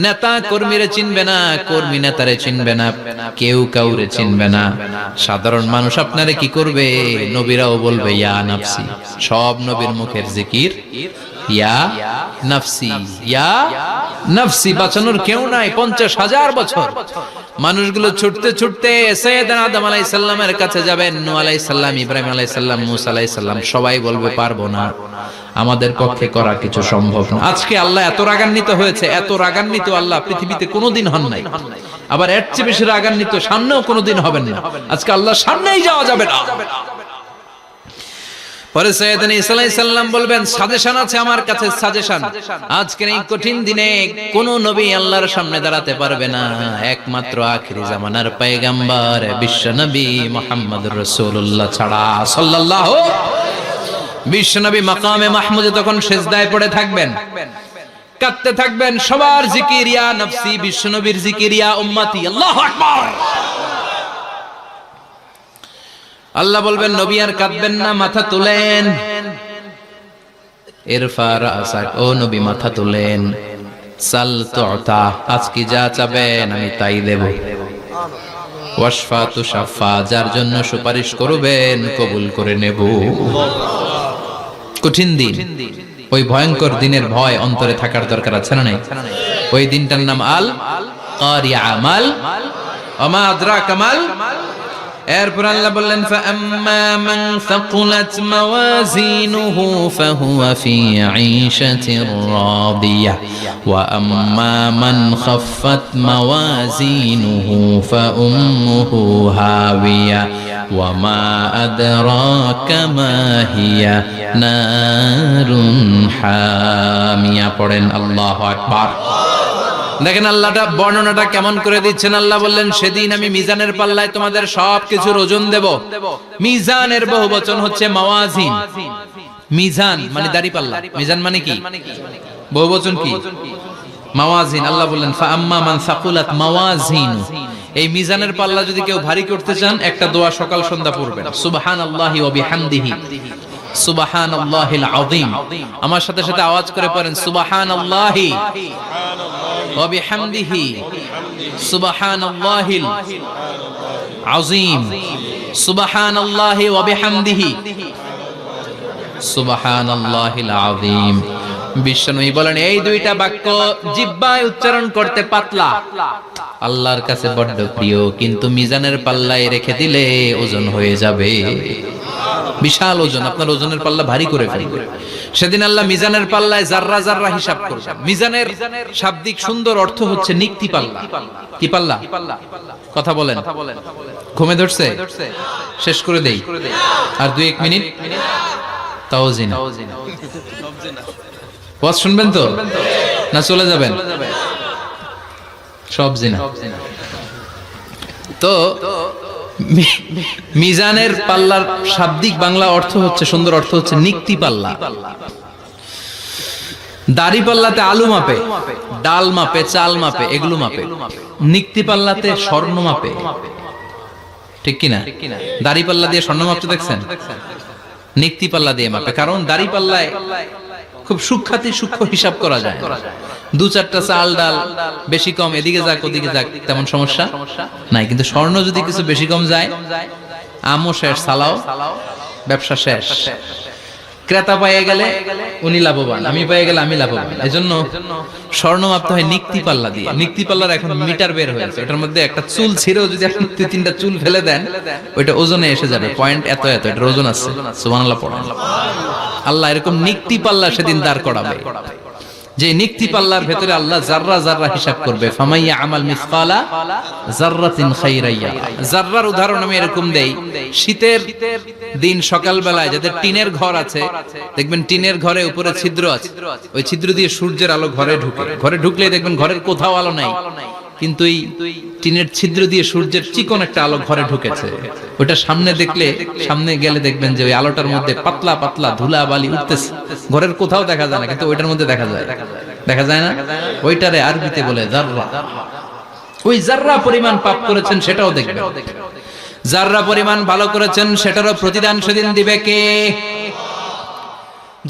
নেতা কর্মীরে চিনবে না, কর্মী নেতারে চিনবে না, কেউ কাউরে চিনবে না। সাধারণ মানুষ আপনারে কি করবে? নবীরাও বলবে ইয়া নাফসি। সব নবীর মুখের জিকির ইয়া নাফসি, ইয়া নাফসি। বাঁচানোর কেউ নাই। 50,000 বছর মানুষগুলো ছুটতে ছুটতে সাইয়েদনা আদম আলাইহিস সালামের কাছে যাবেন। নূহ আলাইহিস সালাম, ইব্রাহিম আলাইহিস সালাম, মূসা আলাইহিস সালাম, সবাই বলবে পারবো না, আমাদের পক্ষে করা কিছু সম্ভব না। আজকে আল্লাহ এত রাগান্বিত হয়েছে, এত রাগান্বিত আল্লাহ পৃথিবীতে কোনোদিন হন নাই। আবার এর চেয়ে বেশি রাগান্বিত সামনেও কোনোদিন হবেন না। আজকে আল্লাহর সামনেই যাওয়া যাবে না। পরে সাইয়েদনা ঈসা আলাইহিস সালাম বলবেন সাজেশন আছে আমার কাছে, সাজেশন। আজকের এই কঠিন দিনে কোন নবী আল্লাহর সামনে দাঁড়াতে পারবে না, একমাত্র আখিরি জামানার পয়গম্বর বিশ্ব নবী মুহাম্মদুর রাসূলুল্লাহ ছাড়া সাল্লাল্লাহু। বিশ্ব নবী মাকামে মাহমুদে তখন সিজদায় পড়ে থাকবেন, কাঁদতে থাকবেন। সবার জিকির ইয়া নফসি, বিশ্ব নবীর জিকির ইয়া উম্মতি। আল্লাহু আকবার। আল্লাহ বলবেন নবী আর কাঁদবেন না, মাথা তুলেন। ইরফা রাসাক, ও নবী মাথা তোলেন, সাল তুতা, আজকে যা চাবেন আমি তাই দেব। ওয়াশফা তুশাফা, যার জন্য সুপারিশ করবেন কবুল করে নেব। কঠিন দিন, ওই ভয়ঙ্কর দিনের ভয় অন্তরে থাকার দরকার আছে না নাই? ওই দিনটার নাম আল কারিয়া, মাল ওমা আদরাকা মাল। এরপর আল্লাহ বললেন ফাআম্মা মান সাকুলাত মাওয়াজিনুহু ফাহুয়া ফি ঈশাতির রাদিয়াহ ওয়া আম্মা মান খাফফাত মাওয়াজিনুহু ফাউম্মুহু হাওিয়া ওয়া মা আদরাকা মা হিয়া নারুন হামিয়া। পড়েন আল্লাহু আকবার। দেখেন আল্লাহটা বর্ণনাটা কেমন করে দিচ্ছেন। আল্লাহ বললেন সেদিন আমি মিজানের পাল্লায় তোমাদের সবকিছুর ওজন দেব। মিজানের বহুবচন হচ্ছে মাওয়াজিন। মিজান মানে দাড়ি পাল্লা, মিজান মানে কি? বহুবচন কি? মাওয়াজিন। আল্লাহ বললেন ফাআম্মা মান সাকুলাত মাওয়াজিনু, এই মিজানের পাল্লা যদি কেউ ভারী করতে চান একটা দোয়া সকাল সন্ধ্যা পড়বেন, সুবহানাল্লাহি ওয়া বিহামদিহি সুবহানাল্লাহিল আযীম। আমার সাথে সাথে আওয়াজ করে পড়েন সুবহানাল্লাহি ওয়া বিহামদিহি সুবহানাল্লাহিল আযীম, সুবহানাল্লাহি ওয়া বিহামদিহি সুবহানাল্লাহিল আযীম। বিশ্বনবী বলেন এই দুইটা বাক্য জিহ্বায় উচ্চারণ করতে পাতলা, আল্লাহর কাছে বড্ড প্রিয়, কিন্তু মিজানের পাল্লায় রেখে দিলে ওজন হয়ে যাবে, বিশাল ওজন, আপনার ওজনের পাল্লা ভারী করে ফেলবে। সেদিন আল্লাহ মিজানের পাল্লায় জাররা জাররা হিসাব করবেন। মিজানের শাব্দিক সুন্দর অর্থ হচ্ছে নিক্তি পাল্লা। কি পাল্লা? কথা বলেন, ঘুমে ধরছে? শেষ করে দেই, আর 2-1 মিনিট। তাও জিনা ওয়াজ শুনবেন তো না চলে যাবেন? সব জিনা। তো মিজানের পাল্লার শাব্দিক বাংলা অর্থ হচ্ছে, সুন্দর অর্থ হচ্ছে নিক্তি পাল্লা। দাড়ি পাল্লাতে আলু মাপে, ডাল মাপে, চাল মাপে, এগুলো মাপে। নিক্তি পাল্লাতে স্বর্ণ মাপে, ঠিক কিনা? দাড়ি পাল্লা দিয়ে স্বর্ণ মাপতে দেখছেন? নিক্তি পাল্লা দিয়ে মাপে, কারণ দাড়ি পাল্লায় খুব সূক্ষ্ম হিসাব করা যায়। 2-4টা চাল ডাল বেশি কম এদিকে যাক ওদিকে যাক তেমন সমস্যা নাই, কিন্তু স্বর্ণ যদি কিছু বেশি কম যায়, আমও শেষ, সালাও ব্যবসা শেষ। ক্রেতা পেয়ে গেলে উনি লাভবান, আমি পেয়ে গেলে আমি লাভবান। এজন্য স্বর্ণ মাপতে হয় নিক্তি পাল্লা দিয়ে। নিক্তি পাল্লার এখন মিটার বের হয়েছে, ওটার মধ্যে একটা চুল ছিঁড়েও যদি আপনি 2-3টা চুল ফেলে দেন ওইটা ওজনে এসে যাবে, পয়েন্ট এত এত, এটার ওজন আছে। সুবহানাল্লাহ পড়েন। আল্লাহ এরকম নিক্তি পাল্লা সেদিন দাঁড় করাবে, যে নিক্তি পাল্লার ভেতরে আল্লাহ জাররা জাররা হিসাব করবে। ফামাইয়া আমাল মিসকালা জাররাতিন খাইরাইয়া। জাররার উদাহরণ আমি এরকম দেই, শীতের দিন সকাল বেলায় যাদের টিনের ঘর আছে, দেখবেন টিনের ঘরে উপরে ছিদ্র আছে, ওই ছিদ্র দিয়ে সূর্যের আলো ঘরে ঢুকে। ঘরে ঢুকলেই দেখবেন ঘরের কোথাও আলো নাই, কিন্তু এই টিনের ছিদ্র দিয়ে সূর্যের চিকন একটা আলো ঘরে ঢুকেছে। ওটা সামনে দেখলে, সামনে গেলে দেখবেন যে ওই আলোটার মধ্যে পাতলা পাতলা ধুলা বালি উঠতেছে, ঘরের কোথাও দেখা যায় না, কিন্তু ওইটার মধ্যে দেখা যায়। দেখা যায় না? ওইটারে আরবিতে বলে জাররা। ওই জাররা পরিমাণ পাপ করেছেন সেটাও দেখবেন, জাররা পরিমাণ ভালো করেছেন সেটারও প্রতিদান সেদিন দিবে কে?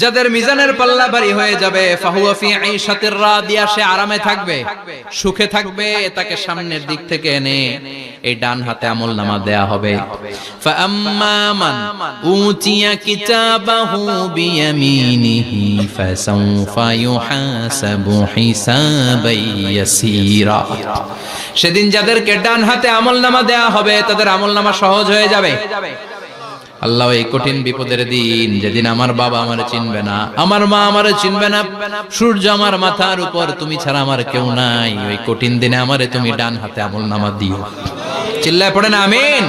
যাদের মিজানের পাল্লা ভারী হয়ে যাবে, ফাহুয়া ফি ঈশাতির রাদিয়া, সে আরামে থাকবে, সুখে থাকবে। তাকে সামনের দিক থেকে এনে এই ডান হাতে আমলনামা দেয়া হবে। ফাআম্মা মান উতিয়া কিতাবাহু বিয়ামিনিহি ফাসাউফা ইউহাসাবু হিসাবান ইয়াসীরা। সেদিন যাদেরকে ডান হাতে আমলনামা দেয়া হবে তাদের আমলনামা সহজ হয়ে যাবে। আল্লাহ এই কঠিন বিপদের দিন, যেদিন আমার বাবা আমারে চিনবে না, আমার মা আমারে চিনবে না, সূর্য আমার মাথার উপর, তুমি ছাড়া আমার কেউ নাই, ওই কঠিন দিনে আমারে তুমি ডান হাতে আমলনামা দিও। চিল্লায় পড়েন আমিন।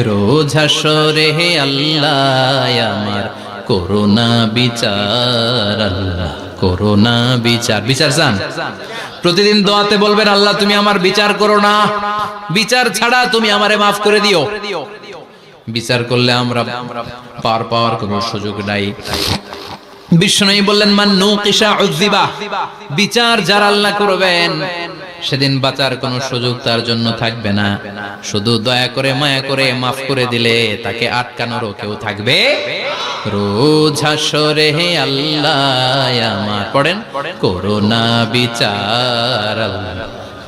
রোজ হাসরে হে আল্লাহ আমার করোনা বিচার, আল্লাহ করোনা বিচার। বিচার চান? প্রতিদিন দোয়াতে বলবেন আল্লাহ তুমি আমার বিচার করো না, বিচার ছাড়া তুমি আমারে মাফ করে দিও। বিচার করলে আমরা পার পাওয়ার কোনো সুযোগ নাই। বিশ্বনবী বললেন মান নুকিশা উযিবা, বিচার যারা আল্লাহ করবেন সেদিন বাঁচার কোনো সুযোগ তার জন্য থাকবে না। শুধু দয়া করে মায়া করে মাফ করে দিলে তাকে আটকানোরও কেউ থাকবে। রোজ হাসরে হে আল্লাহ আমার, পড়েন, করোনা বিচার আল্লাহ,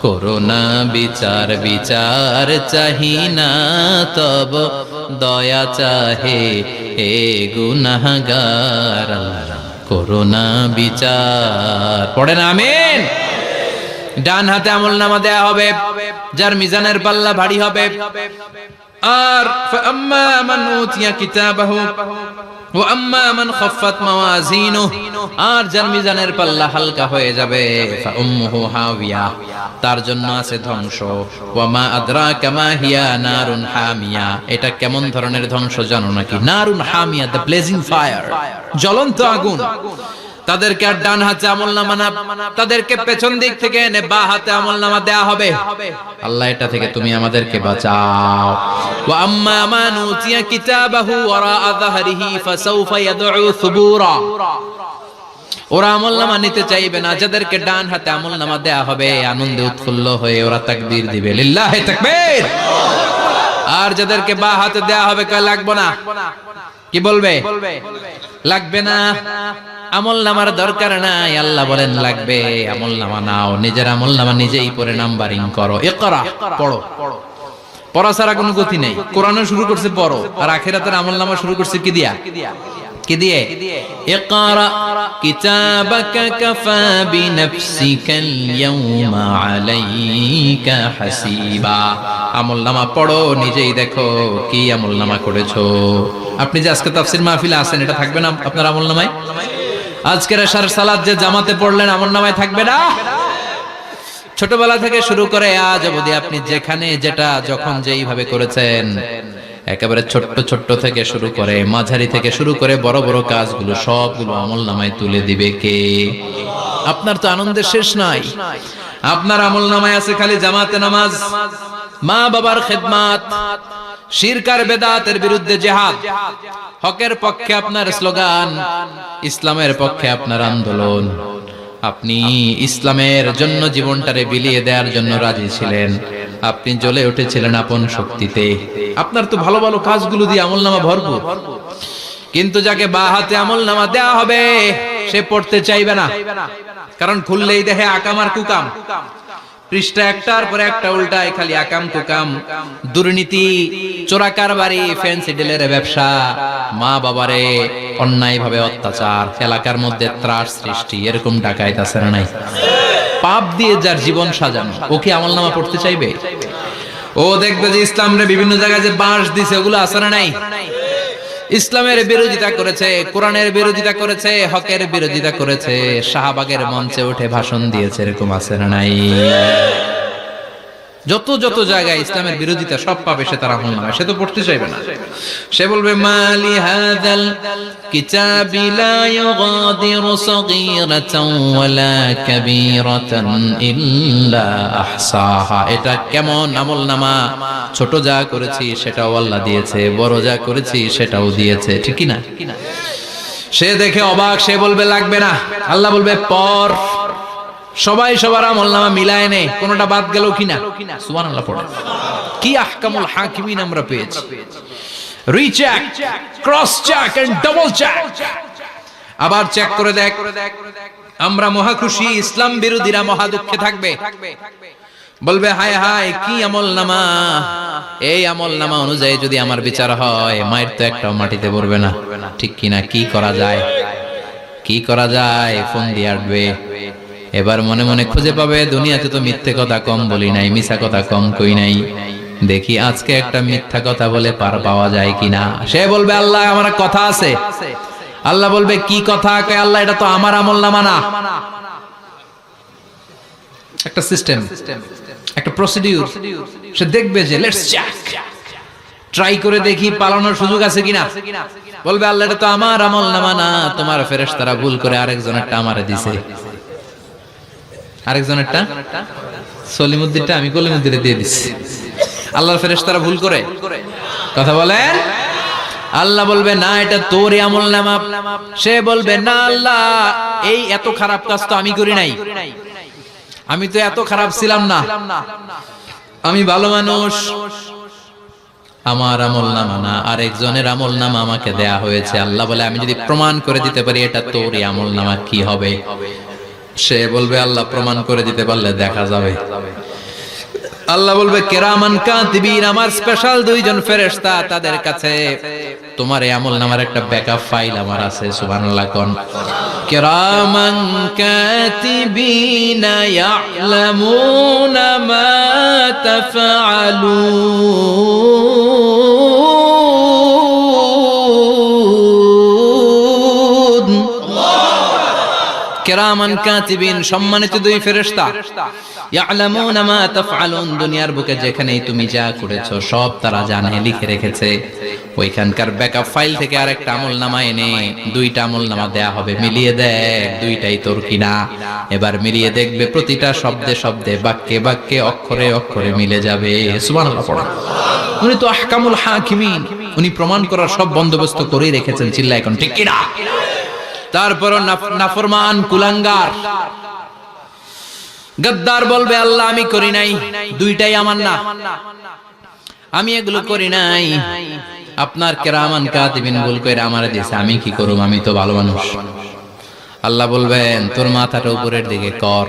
করোনা বিচার, বিচার চাহি না তব দয়া চাহে হে গুনাহগার আল্লাহ, করোনা বিচার। পড়েন আমিন। ডান হাতে আমলনামা দেয়া হবে যার মিজানের পাল্লা ভারী হবে। আর ফাআম্মা মান উতিয়া কিতাবাহু ওয়া আম্মা মান খাফফাত মাওয়াজিনুহু, আর যার মিজানের পাল্লা হালকা হয়ে যাবে ফাউম্মুহু হাওিয়া, তার জন্য আছে ধ্বংস। ওয়া মা আদরাকা মা হিয়া নারুন হামিয়া, এটা কেমন ধরনের ধ্বংস জানো নাকি? নারুন হামিয়া, দ্য ব্লেজিং ফায়ার, জ্বলন্ত আগুন। তাদেরকে আর ডান হাতে আমলনামা না, তাদেরকে পেছন দিক থেকে এনে বাঁ হাতে আমলনামা দেয়া হবে। আল্লাহ এটা থেকে তুমি আমাদেরকে বাঁচাও। ওয়া আম্মা মান উতিয়া কিতাবাহু ওয়ারা যাহরিহি ফাসাউফা ইয়াদউ সুবুরা, ওরা আমলনামা নিতে চাইবে না। যাদেরকে ডান হাতে আমলনামা দেয়া হবে আনন্দে উৎফুল্ল হয়ে ওরা তাকবীর দিবে, লিল্লাহি তাকবীর। আর যাদেরকে বাঁ হাতে দেয়া হবে কয় লাগবে না, কি বলবে? লাগবে না, আমলনামার দরকার নাই। আল্লাহ বলেন লাগবে, আমলনামা নাও, নিজের আমলনামা নিজেই পড়ে নাম্বারিং করো। ইকরা, পড়ো। পড়া ছাড়া কোনো গতি নেই। কোরআনও শুরু করছে পড়ো, আর আখিরাতের আমলনামা শুরু করছে কি দিয়া? কি দিয়ে? ইকরা কিতাবাকা কাফা বিনাফসিকাল ইয়াউমা আলাইকা হাসিবা। আমলনামা পড়ো, নিজেই দেখো কি আমলনামা করেছো। আপনি যে আজকে তাফসীর মাহফিলে আছেন, এটা থাকবে না আপনার আমলনামায়? আজকের এশার সালাত যে জামাতে পড়লেন, আমলনামায় থাকবে না? ছোটবেলা থেকে শুরু করে আজ অবধি আপনি যেখানে যেটা যখন যেইভাবে করেছেন, একেবারে ছোট্ট ছোট্ট থেকে শুরু করে মাঝারি থেকে শুরু করে বড় বড় কাজগুলো সবগুলো আমলনামায় তুলে দিবে কে? আপনার তো আনন্দের শেষ নাই। আপনার আমলনামায় আছে খালি জামাতে নামাজ, মা বাবার খেদমত, শিরক আর বেদাতের বিরুদ্ধে জিহাদ, হকের পক্ষে আপনার স্লোগান, ইসলামের পক্ষে আপনার আন্দোলন। আপনি ইসলামের জন্য জীবনটারে বিলিয়ে দেওয়ার জন্য রাজি ছিলেন। আপনি জ্বলে উঠেছিলেন আপন শক্তিতে। আপনার তো ভালো ভালো কাজগুলো দিয়ে আমলনামা ভরপুর। কিন্তু যাকে বাঁ হাতে আমলনামা দেয়া হবে সে পড়তে চাইবে না, কারণ খুললেই দেখে আকাম আর কুকাম। পৃষ্ঠা একটার পরে একটা উল্টায় খালি আকাম কুকাম, দুর্নীতি, চোরা কারবারি, ফ্যান্সি ডিলের ব্যবসা, মা বাবারে অন্যায় ভাবে অত্যাচার, এলাকার মধ্যে ত্রাস সৃষ্টি, এরকম ডাকাইত আছে না নাই? পাপ দিয়ে যার জীবন সাজানো, ও কি আমলনামা পড়তে চাইবে? ও দেখবে যে ইসলামরে বিভিন্ন জায়গায় যে বাঁশ দিছে, ওগুলো আছে না নাই? ইসলামের বিরোধিতা করেছে, কোরআনের বিরোধিতা করেছে, হকের বিরোধিতা করেছে, শাহবাগের মঞ্চে উঠে ভাষণ দিয়েছে, এরকম আছে না নাই? যত যত জায়গায় ইসলামের বিরোধিতা সব পাবে সে, তার আমলনামা। সে তো পড়তে চাইবে না। সে বলবে মালি হাযাল কিতাবি লা ইউগাদিরু সাগীরাতান ওয়ালা কাবীরাতান ইল্লা আহসাহা। এটা কেমন আমলনামা? ছোট যা করেছি সেটাও আল্লাহ দিয়েছে, বড় যা করেছি সেটাও দিয়েছে, ঠিক কি না? সে দেখে অবাক, সে বলবে লাগবে না। আল্লাহ বলবে পর। সবাই সবার আমলনামা মিলায় নে, কোনটা বাদ গেল কিনা? সুবহানাল্লাহ পড়ে। কি আহকামুল হাকিমিন আমরা পেয়েছি। Recheck, cross check and double check. আবার চেক করে দেখ। আমরা মহা খুশি, ইসলাম বিরোধীরা মহা দুঃখে থাকবে। বলবে হায় হায় কি আমলনামা, এই আমলনামা অনুযায়ী যদি আমার বিচার হয়, মায়ের তো একটাও মাটিতে পড়বে না, ঠিক কিনা? কি করা যায়? কি করা যায়? ফোন দিয়ে আসবে। এবার মনে মনে খুঁজে পাবে, দুনিয়াতে তো মিথ্যে কথা কম বলি নাই, মিছা কথা কম কই নাই, দেখি আজকে একটা মিথ্যা কথা বলে পার পাওয়া যায় কিনা। সে বলবে আল্লাহ আমার কথা আছে। আল্লাহ বলবে কি কথা? আল্লাহ এটা তো আমার আমলনামা না। একটা সিস্টেম, একটা প্রসিডিউর। সে দেখবে যে লেটস চেক, ট্রাই করে দেখি পালানোর সুযোগ আছে কিনা। বলবে আল্লাহ এটা তো আমার আমলনামা না, তোমার ফেরেশতারা ভুল করে আরেকজনেরটা আমারে দিছে। আরেকজনেরটা সলিমুদ্দিনটা আমি কলিমুদ্দিনে দিয়ে দিচ্ছি। আল্লাহর ফেরেশতারা ভুল করে কথা বলেন। আল্লাহ বলবে না এটা তোরই আমলনামা। সে বলবে না আল্লাহ এই এত খারাপ কাজ তো আমি করি নাই। আমি তো এত খারাপ ছিলাম না, আমি ভালো মানুষ। আমার আমলনামা না, আরেকজনের আমলনামা আমাকে দেয়া হয়েছে। আল্লাহ বলে আমি যদি প্রমাণ করে দিতে পারি এটা তোরই আমলনামা, কি হবে? সে বলবে আল্লাহ প্রমাণ করে দিতে পারলে দেখা যাবে। আল্লাহ বলবে কিরামান কাতিবিন, আমার স্পেশাল দুইজন ফেরেশতা, তাদের কাছে তোমার এই আমলনামার একটা ব্যাকআপ ফাইল আমার আছে। সুবহানাল্লাহ কোন কিরামান কাতিবিন ইয়ালামুনা মা তাফআলুন। কিরামান কাতিবিন, সম্মানিত দুই ফেরেশতা, ইয়ালামুনা মা তাফআলুন, দুনিয়ার বুকে যেখানেই তুমি যা করেছো সব তারা জানে, লিখে রেখেছে। ওইখানকার ব্যাকআপ ফাইল থেকে আরেকটা আমলনামা এনে দুইটা আমলনামা দেয়া হবে, মিলিয়ে দেখ দুইটাই তোর কিনা। এবার মিলিয়ে দেখবে প্রতিটা শব্দে শব্দে, বাক্যে বাক্যে, অক্ষরে অক্ষরে মিলে যাবে। সুবহানাল্লাহ পড়া। উনি তো আহকামুল হাকিমিন, উনি প্রমাণ করার সব বন্দোবস্ত করেই রেখেছেন। চিল্লা এখন ঠিক কিনা? তারপরও নাফরমান কুলাঙ্গার গদ্দার বলবে আল্লাহ আমি করি নাই, দুইটাই আমার না, আমি এগুলো করি নাই। আপনার কিরামান কাতিবিন ভুল করে আমারে দিয়েছে, আমি কি করব? আমি তো ভালো মানুষ। আল্লাহ বলবেন তোর মাথাটা উপরের দিকে কর,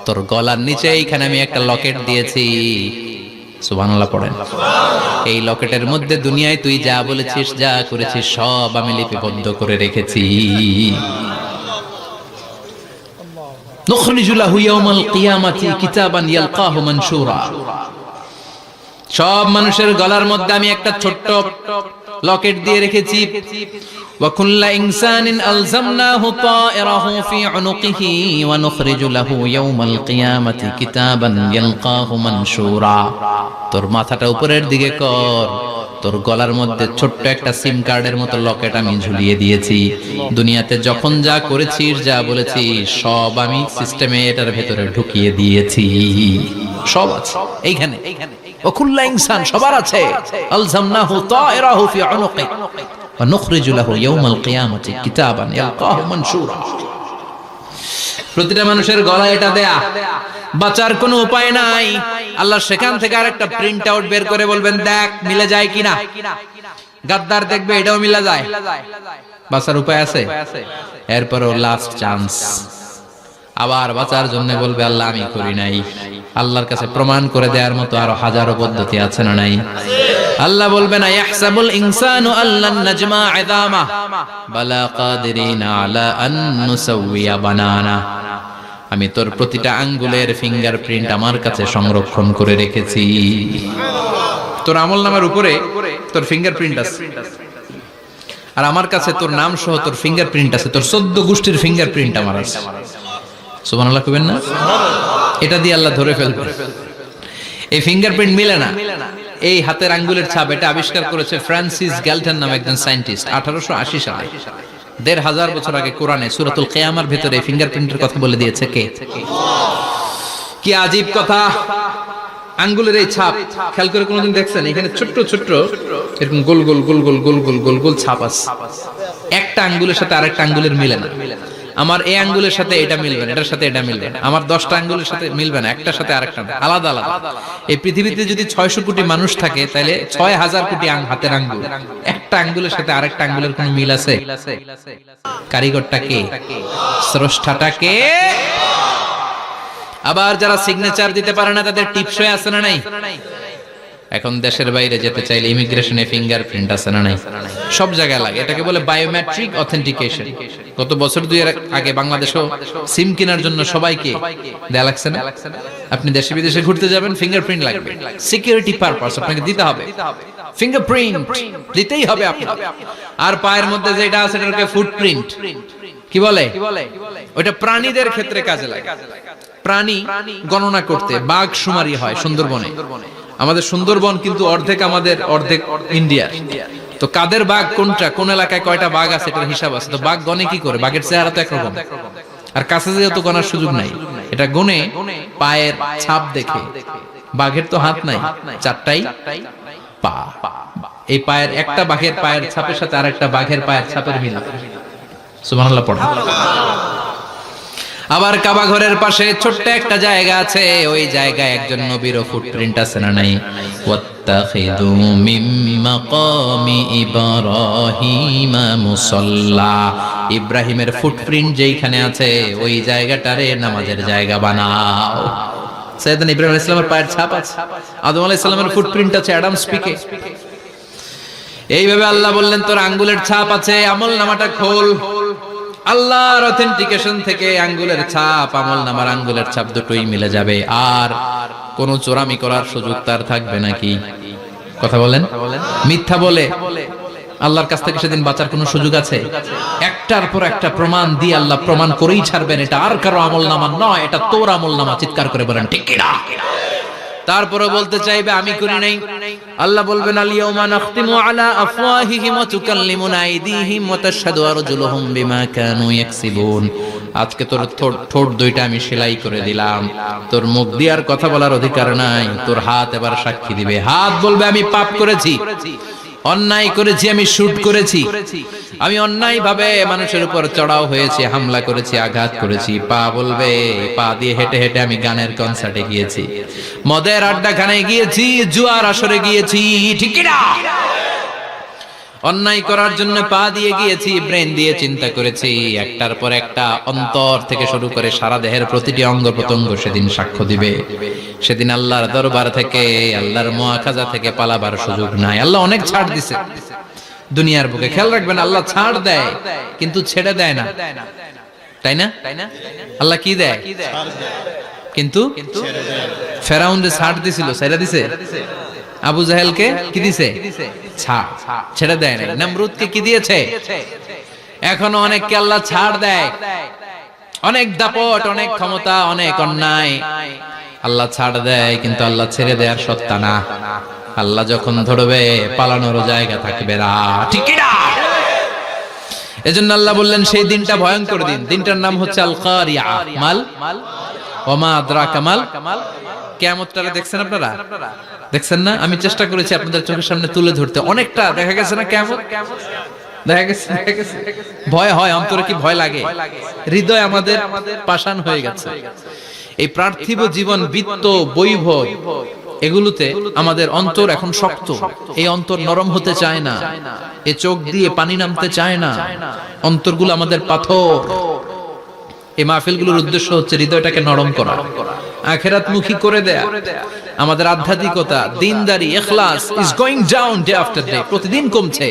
তোর গলার নিচে এইখানে আমি একটা লকেট দিয়েছি। সুবহানাল্লাহ পড়েন। এই লকেটের মধ্যে দুনিয়ায় তুই যা বলেছিস, যা করেছিস সব আমি লিপিবদ্ধ করে রেখেছি। নুখরিজু লাহু ইয়াওমাল কিয়ামাতি কিতাবান ইয়ালকাহু মানশুরা। সব মানুষের গলার মধ্যে আমি একটা ছোট্ট লকেট দিয়ে রেখেছি। ওয়া কুল্লা ইনসানিন আলজামনাহু তায়রাহু ফি উনুকিহি ওয়া নুখরিজু লাহু ইয়াওমাল কিয়ামাতি কিতাবান ইয়ালকাহু মানশুরা। তোর মাথাটা উপরের দিকে কর, তোর গলার মধ্যে ছোট্ট একটা সিম কার্ডের মতো লকেট আমি ঝুলিয়ে দিয়েছি। দুনিয়াতে যখন যা করেছিস, যা বলেছিস সব আমি সিস্টেমে এটার ভেতরে ঢুকিয়ে দিয়েছি। সব আছে এইখানে। ওকুল্লা ইনসান, সবার আছে। আলজামনাহু তায়রাহু ফি উনুকি ওয়া নুখরিজু লাহু ইয়াওমাল কিয়ামাতি কিতাবান ইয়ালকাহু মানশুরা। প্রতিটা মানুষের গলায় এটা দেয়া, বাঁচার কোনো উপায় নাই। আল্লাহ সেখান থেকে আরেকটা প্রিন্ট আউট বের করে বলবেন দেখ মিলে যায় কিনা। গাদ্দার দেখবে এটাও মিলে যায়, বাঁচার উপায় আছে। এরপরও লাস্ট চান্স, আবার বাঁচার জন্য বলবে আল্লাহ আমি করি নাই। আল্লাহর কাছে প্রমাণ করে দেওয়ার মতো আরো হাজারো পদ্ধতি আছে না নাই? আল্লাহ বলবেন ইয়াহসাবুল ইনসানু আল্লান নাজমা ইযামা বালা কাদিরিনা আলা আন নুসাউইয়া বানানা। আমি তোর প্রতিটা আঙ্গুলের ফিঙ্গারপ্রিন্ট আমার কাছে সংরক্ষণ করে রেখেছি। তোর আমলনামার উপরে তোর ফিঙ্গারপ্রিন্ট আছে, আর আমার কাছে তোর নাম সহ তোর ফিঙ্গারপ্রিন্ট আছে। তোর 14 গোষ্ঠীর ফিঙ্গারপ্রিন্ট আমার আছে। সুবহানাল্লাহ কইবেন না? এটা দিয়ে আল্লাহ ধরে ফেলবে। এই ফিঙ্গারপ্রিন্ট মিলে না, এই হাতের আঙ্গুলের ছাপ, এটা আবিষ্কার করেছে ফ্রান্সিস গ্যালটন নামে একজন সায়েন্টিস্ট 1880 সালে। 1500 বছর আগে কোরআনে সূরাতুল কিয়ামার ভিতরে ফিঙ্গারপ্রিন্টের কথা বলে দিয়েছে কে? কি আজীব কথা! আঙ্গুলের এই ছাপ খেয়াল করে কোনোদিন দেখছেন? এখানে ছোট্ট ছোট্ট এরকম গোল গোল গোল গোল গোল গোল গোল গোল ছাপ আছে। একটা আঙ্গুলের সাথে আরেকটা আঙ্গুলের মিলে না। আমার এই আঙ্গুলের সাথে এটা মিলবে না, এটার সাথে এটা মিলবে না। আমার 10টা আঙ্গুলের সাথে মিলবে না, একটার সাথে আরেকটা আলাদা আলাদা। এই পৃথিবীতে যদি 600 কোটি মানুষ থাকে তাহলে 6000 কোটি হাতের আঙ্গুল, একটা আঙ্গুলের সাথে আরেকটা আঙ্গুলের কোনো মিল আছে? কারিগরটা কে? স্রষ্টাটা কে? আবার যারা সিগনেচার দিতে পারে না তাদের টিপসই আছে না নাই? এখন দেশের বাইরে যেতে চাইলে ইমিগ্রেশনে ফিঙ্গারপ্রিন্ট আছে না নাই? সব জায়গায় লাগে। এটাকে বলে বায়োমেট্রিক অথেন্টিকেশন। গত বছর দুয়ের আগে বাংলাদেশও সিম কেনার জন্য সবাইকে দেয়া লাগছে না? আপনি দেশে বিদেশে ঘুরতে যাবেন, ফিঙ্গারপ্রিন্ট লাগবে, সিকিউরিটি পারপাস আপনাকে দিতে হবে। ফিঙ্গারপ্রিন্ট দিতেই হবে আপনাকে। আর পায়ের মধ্যে যেটা আছে এটাকে ফুটপ্রিন্ট কি বলে? ওটা প্রাণীদের ক্ষেত্রে কাজে লাগে। প্রাণী গণনা করতে বাঘ শুমারি হয় সুন্দরবনে। আমাদের সুন্দরবন কিন্তু অর্ধেক আমাদের, অর্ধেক ইন্ডিয়া। তো কাদের বাঘ কোনটা, কোন এলাকায় কয়টা বাঘ আছে এটার হিসাব আছে। তো বাঘ গনে কি করে? বাঘের চেহারা তো একরকম, আর কাছে যেহেতু গনার সুযোগ নাই, এটা গনে পায়ের ছাপ দেখে। বাঘের তো হাত নাই, 4টাই পা। এই পায়ের একটা বাঘের পায়ের ছাপের সাথে আরেকটা বাঘের পায়ের ছাপের মিল। সুবহানাল্লাহ পড়া। আবার কাবা ঘরের পাশে ছোট্ট একটা জায়গা আছে, ওই জায়গায় একজন নবীরও ফুটপ্রিন্ট আছে না নাই? ওয়াত্তাখিযু মিন মাকামি ইব্রাহিমা মুসাল্লা, ইব্রাহিমের ফুটপ্রিন্ট যেইখানে আছে ওই জায়গাটারে নামাজের জায়গা বানাও। সাইয়েদনা ইব্রাহিম আলাইহিস সালামের পায়ের ছাপ আছে, আদম আলাইহিস সালামের ফুটপ্রিন্ট আছে অ্যাডামস পিকে। এইভাবে আল্লাহ বললেন তোর আঙ্গুলের ছাপ আছে, আমল নামাটা খোল। আল্লাহর অথেন্টিকেশন থেকে আঙ্গুলের ছাপ, আমল নামার আঙ্গুলের ছাপ দুটোই মিলে যাবে, আর কোন চোরামি করার সুযোগ তার থাকবে নাকি? কথা বলেন। মিথ্যা বলে আল্লাহর কাছ থেকে সেদিন বাঁচার কোনো সুযোগ আছে? একটার পর একটা প্রমাণ দিয়ে আল্লাহ প্রমাণ করেই ছাড়বেন, এটা আর কারো আমল নামা নয়, এটা তোর আমল নামা। চিৎকার করে বলেন ঠিক কিনা? তারপরে বলতে চাইবে আমি করি নাই। আল্লাহ বলবেন আল ইয়াউমা নাখতিমু আলা আফওয়াহিহিম ওয়া তুকাল্লিমুনা আইদিহিম ওয়া তাশহাদু আরজুলুহুম বিমা কানু ইয়াকসিবুন। আজকে তোর ঠোঁট দুইটা আমি সেলাই করে দিলাম, তোর মুখ দিয়ে আর কথা বলার অধিকার নাই, তোর হাত এবার সাক্ষী দিবে। হাত বলবে আমি পাপ করেছি, অন্যায় করেছি, আমি শুট করেছি, আমি অন্যায় ভাবে মানুষের উপর চড়াও হয়েছি, হামলা করেছি, আঘাত করেছি। পা বলবে পা দিয়ে হেঁটে হেঁটে আমি গানের কনসার্টে গিয়েছি, মদের আড্ডাখানায় গিয়েছি, জুয়ার আসরে গিয়েছি, ঠিক কি না? অন্যায় করার জন্য পা দিয়ে গিয়েছি, ব্রেন দিয়ে চিন্তা করেছি। একটার পর একটা অন্তর থেকে শুরু করে সারা দেহের প্রতিটি অঙ্গ প্রত্যঙ্গ সেদিন সাক্ষ্য দিবে। সেদিন আল্লাহর দরবার থেকে, আল্লাহর মুআখাজা থেকে পালাবার সুযোগ নাই। আল্লাহ অনেক ছাড় দিছে দুনিয়ার বুকে। খেয়াল রাখবেন, আল্লাহ ছাড় দেয় কিন্তু ছেড়ে দেয় না, তাই না? আল্লাহ কি দেয়? কিন্তু ফেরাউনরে ছাড় দিছিল, ছেড়ে দিছে। আবু জাহেলকে কি দিছে? ছাড়, ছেড়ে দেয় না। নমরুদকে কি দিয়েছে? এখনো অনেককে আল্লাহ ছাড় দেয়। অনেক দাপট, অনেক ক্ষমতা, অনেক অন্যায় আল্লাহ ছাড় দেয়, কিন্তু আল্লাহ ছেড়ে দেওয়ার সত্তা না। আল্লাহ যখন ধরবে পালানোর জায়গা থাকবে না, ঠিক কি না? এজন্য আল্লাহ বললেন সেই দিনটা ভয়ঙ্কর দিন। দিনটার নাম হচ্ছে আল কারিয়া। মাল ওমা আদরাকা মাল। কিয়ামতটা দেখছেন আপনারা? দেখছেন না? আমি চেষ্টা করেছি আপনাদের চোখের সামনে তুলে ধরতে। অনেকটা দেখা গেছে না কিয়ামত? দেখা গেছে। ভয় হয়, অন্তরে কি ভয় লাগে? হৃদয় আমাদের পাষাণ হয়ে গেছে। এই পার্থিব জীবন, বিত্ত, বৈভব, এগুলোতে আমাদের অন্তর এখন শক্ত। এই অন্তর নরম হতে চায় না, এ চোখ দিয়ে পানি নামতে চায় না, অন্তরগুলো আমাদের পাথর। এই মাহফিলগুলোর উদ্দেশ্য হচ্ছে হৃদয়টাকে নরম করা, আখিরাতমুখী করে দেয়া। আমাদের আধ্যাত্মিকতা, দিনদারি, ইখলাস is going down day after day, প্রতিদিন কমছে।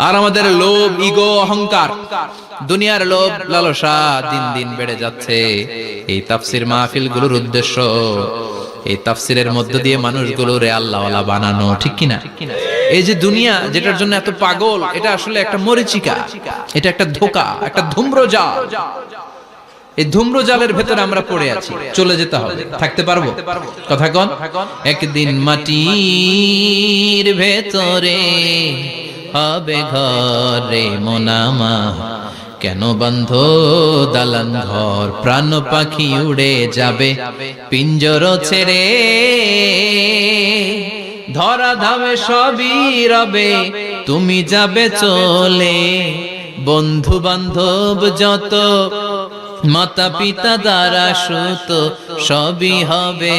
আর আমাদের লোভ, ইগো, অহংকার, দুনিয়ার লোভ, লালসা দিন দিন বেড়ে যাচ্ছে। এই তাফসীর মাহফিলগুলোর উদ্দেশ্য এই তাফসীরের মধ্য দিয়ে মানুষগুলোরে আল্লাহওয়ালা বানানো, ঠিক কি না? এই যে দুনিয়া যেটার জন্য এত পাগল, এটা আসলে একটা মরিচিকা, এটা একটা ধোঁকা, একটা ধূম্রজাল। এই ধূম্রজালের ভেতরে আমরা পড়ে আছি, চলে যেতে হবে। থাকতে পারবো? কথা কন। একদিন মাটির ভেতরে হবে ঘরে মোনামা, কেন বন্ধ দালান ঘর, প্রাণ পাখি উড়ে যাবে পিঞ্জর ছেড়ে, ধরা ধামে সবই রবে তুমি যাবে চলে, বন্ধু বান্ধব যত, মাতা পিতা দ্বারা সুত, সবই হবে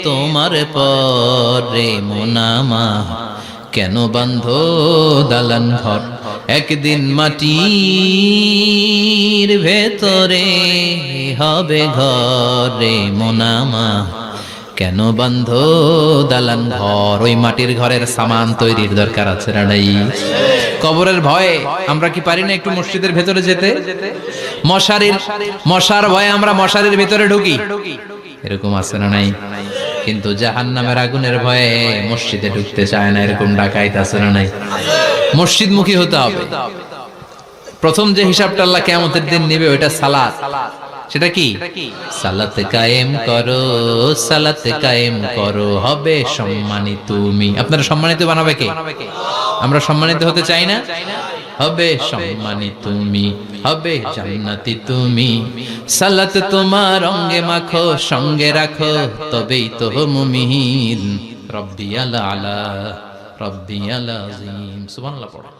তোমার পরে মোনামা, কেন বন্ধ দালান ঘর, একদিন মাটির ভেতরে হবে ঘরে মোনামা, কেন বন্ধ দালান ঘর। ওই মাটির ঘরের সামান তৈরির দরকার আছে না নাই? কবরের ভয়ে আমরা কি পারি না একটু মসজিদের ভেতরে যেতে? মশার ভয়ে আমরা মশারির ভেতরে ঢুকি, এরকম আছে না নাই? কিন্তু জাহান্নামের আগুনের ভয়ে মসজিদে ঢুকতে চায় না, এরকম ডাকাইত আছে না নাই? মসজিদমুখী হতে হবে। প্রথম যে হিসাবটা আল্লাহ কিয়ামতের দিন নেবে ওইটা সালাত। সেটা কি? সালাত কায়েম করো, সালাত কায়েম করো, হবে সম্মানিত তুমি। আপনারা সম্মানিত বানাবে কে? আমরা সম্মানিত হতে চাই না? হবে সম্মানিত তুমি, হবে জান্নাতি তুমি, সালাত তোমার অঙ্গে মাখো, সঙ্গে রাখো, তবেই তো মুমিন। রব্বিয়াল আলা, রব্বিয়াল আযীম। সুবহানাল্লাহ পড়ো।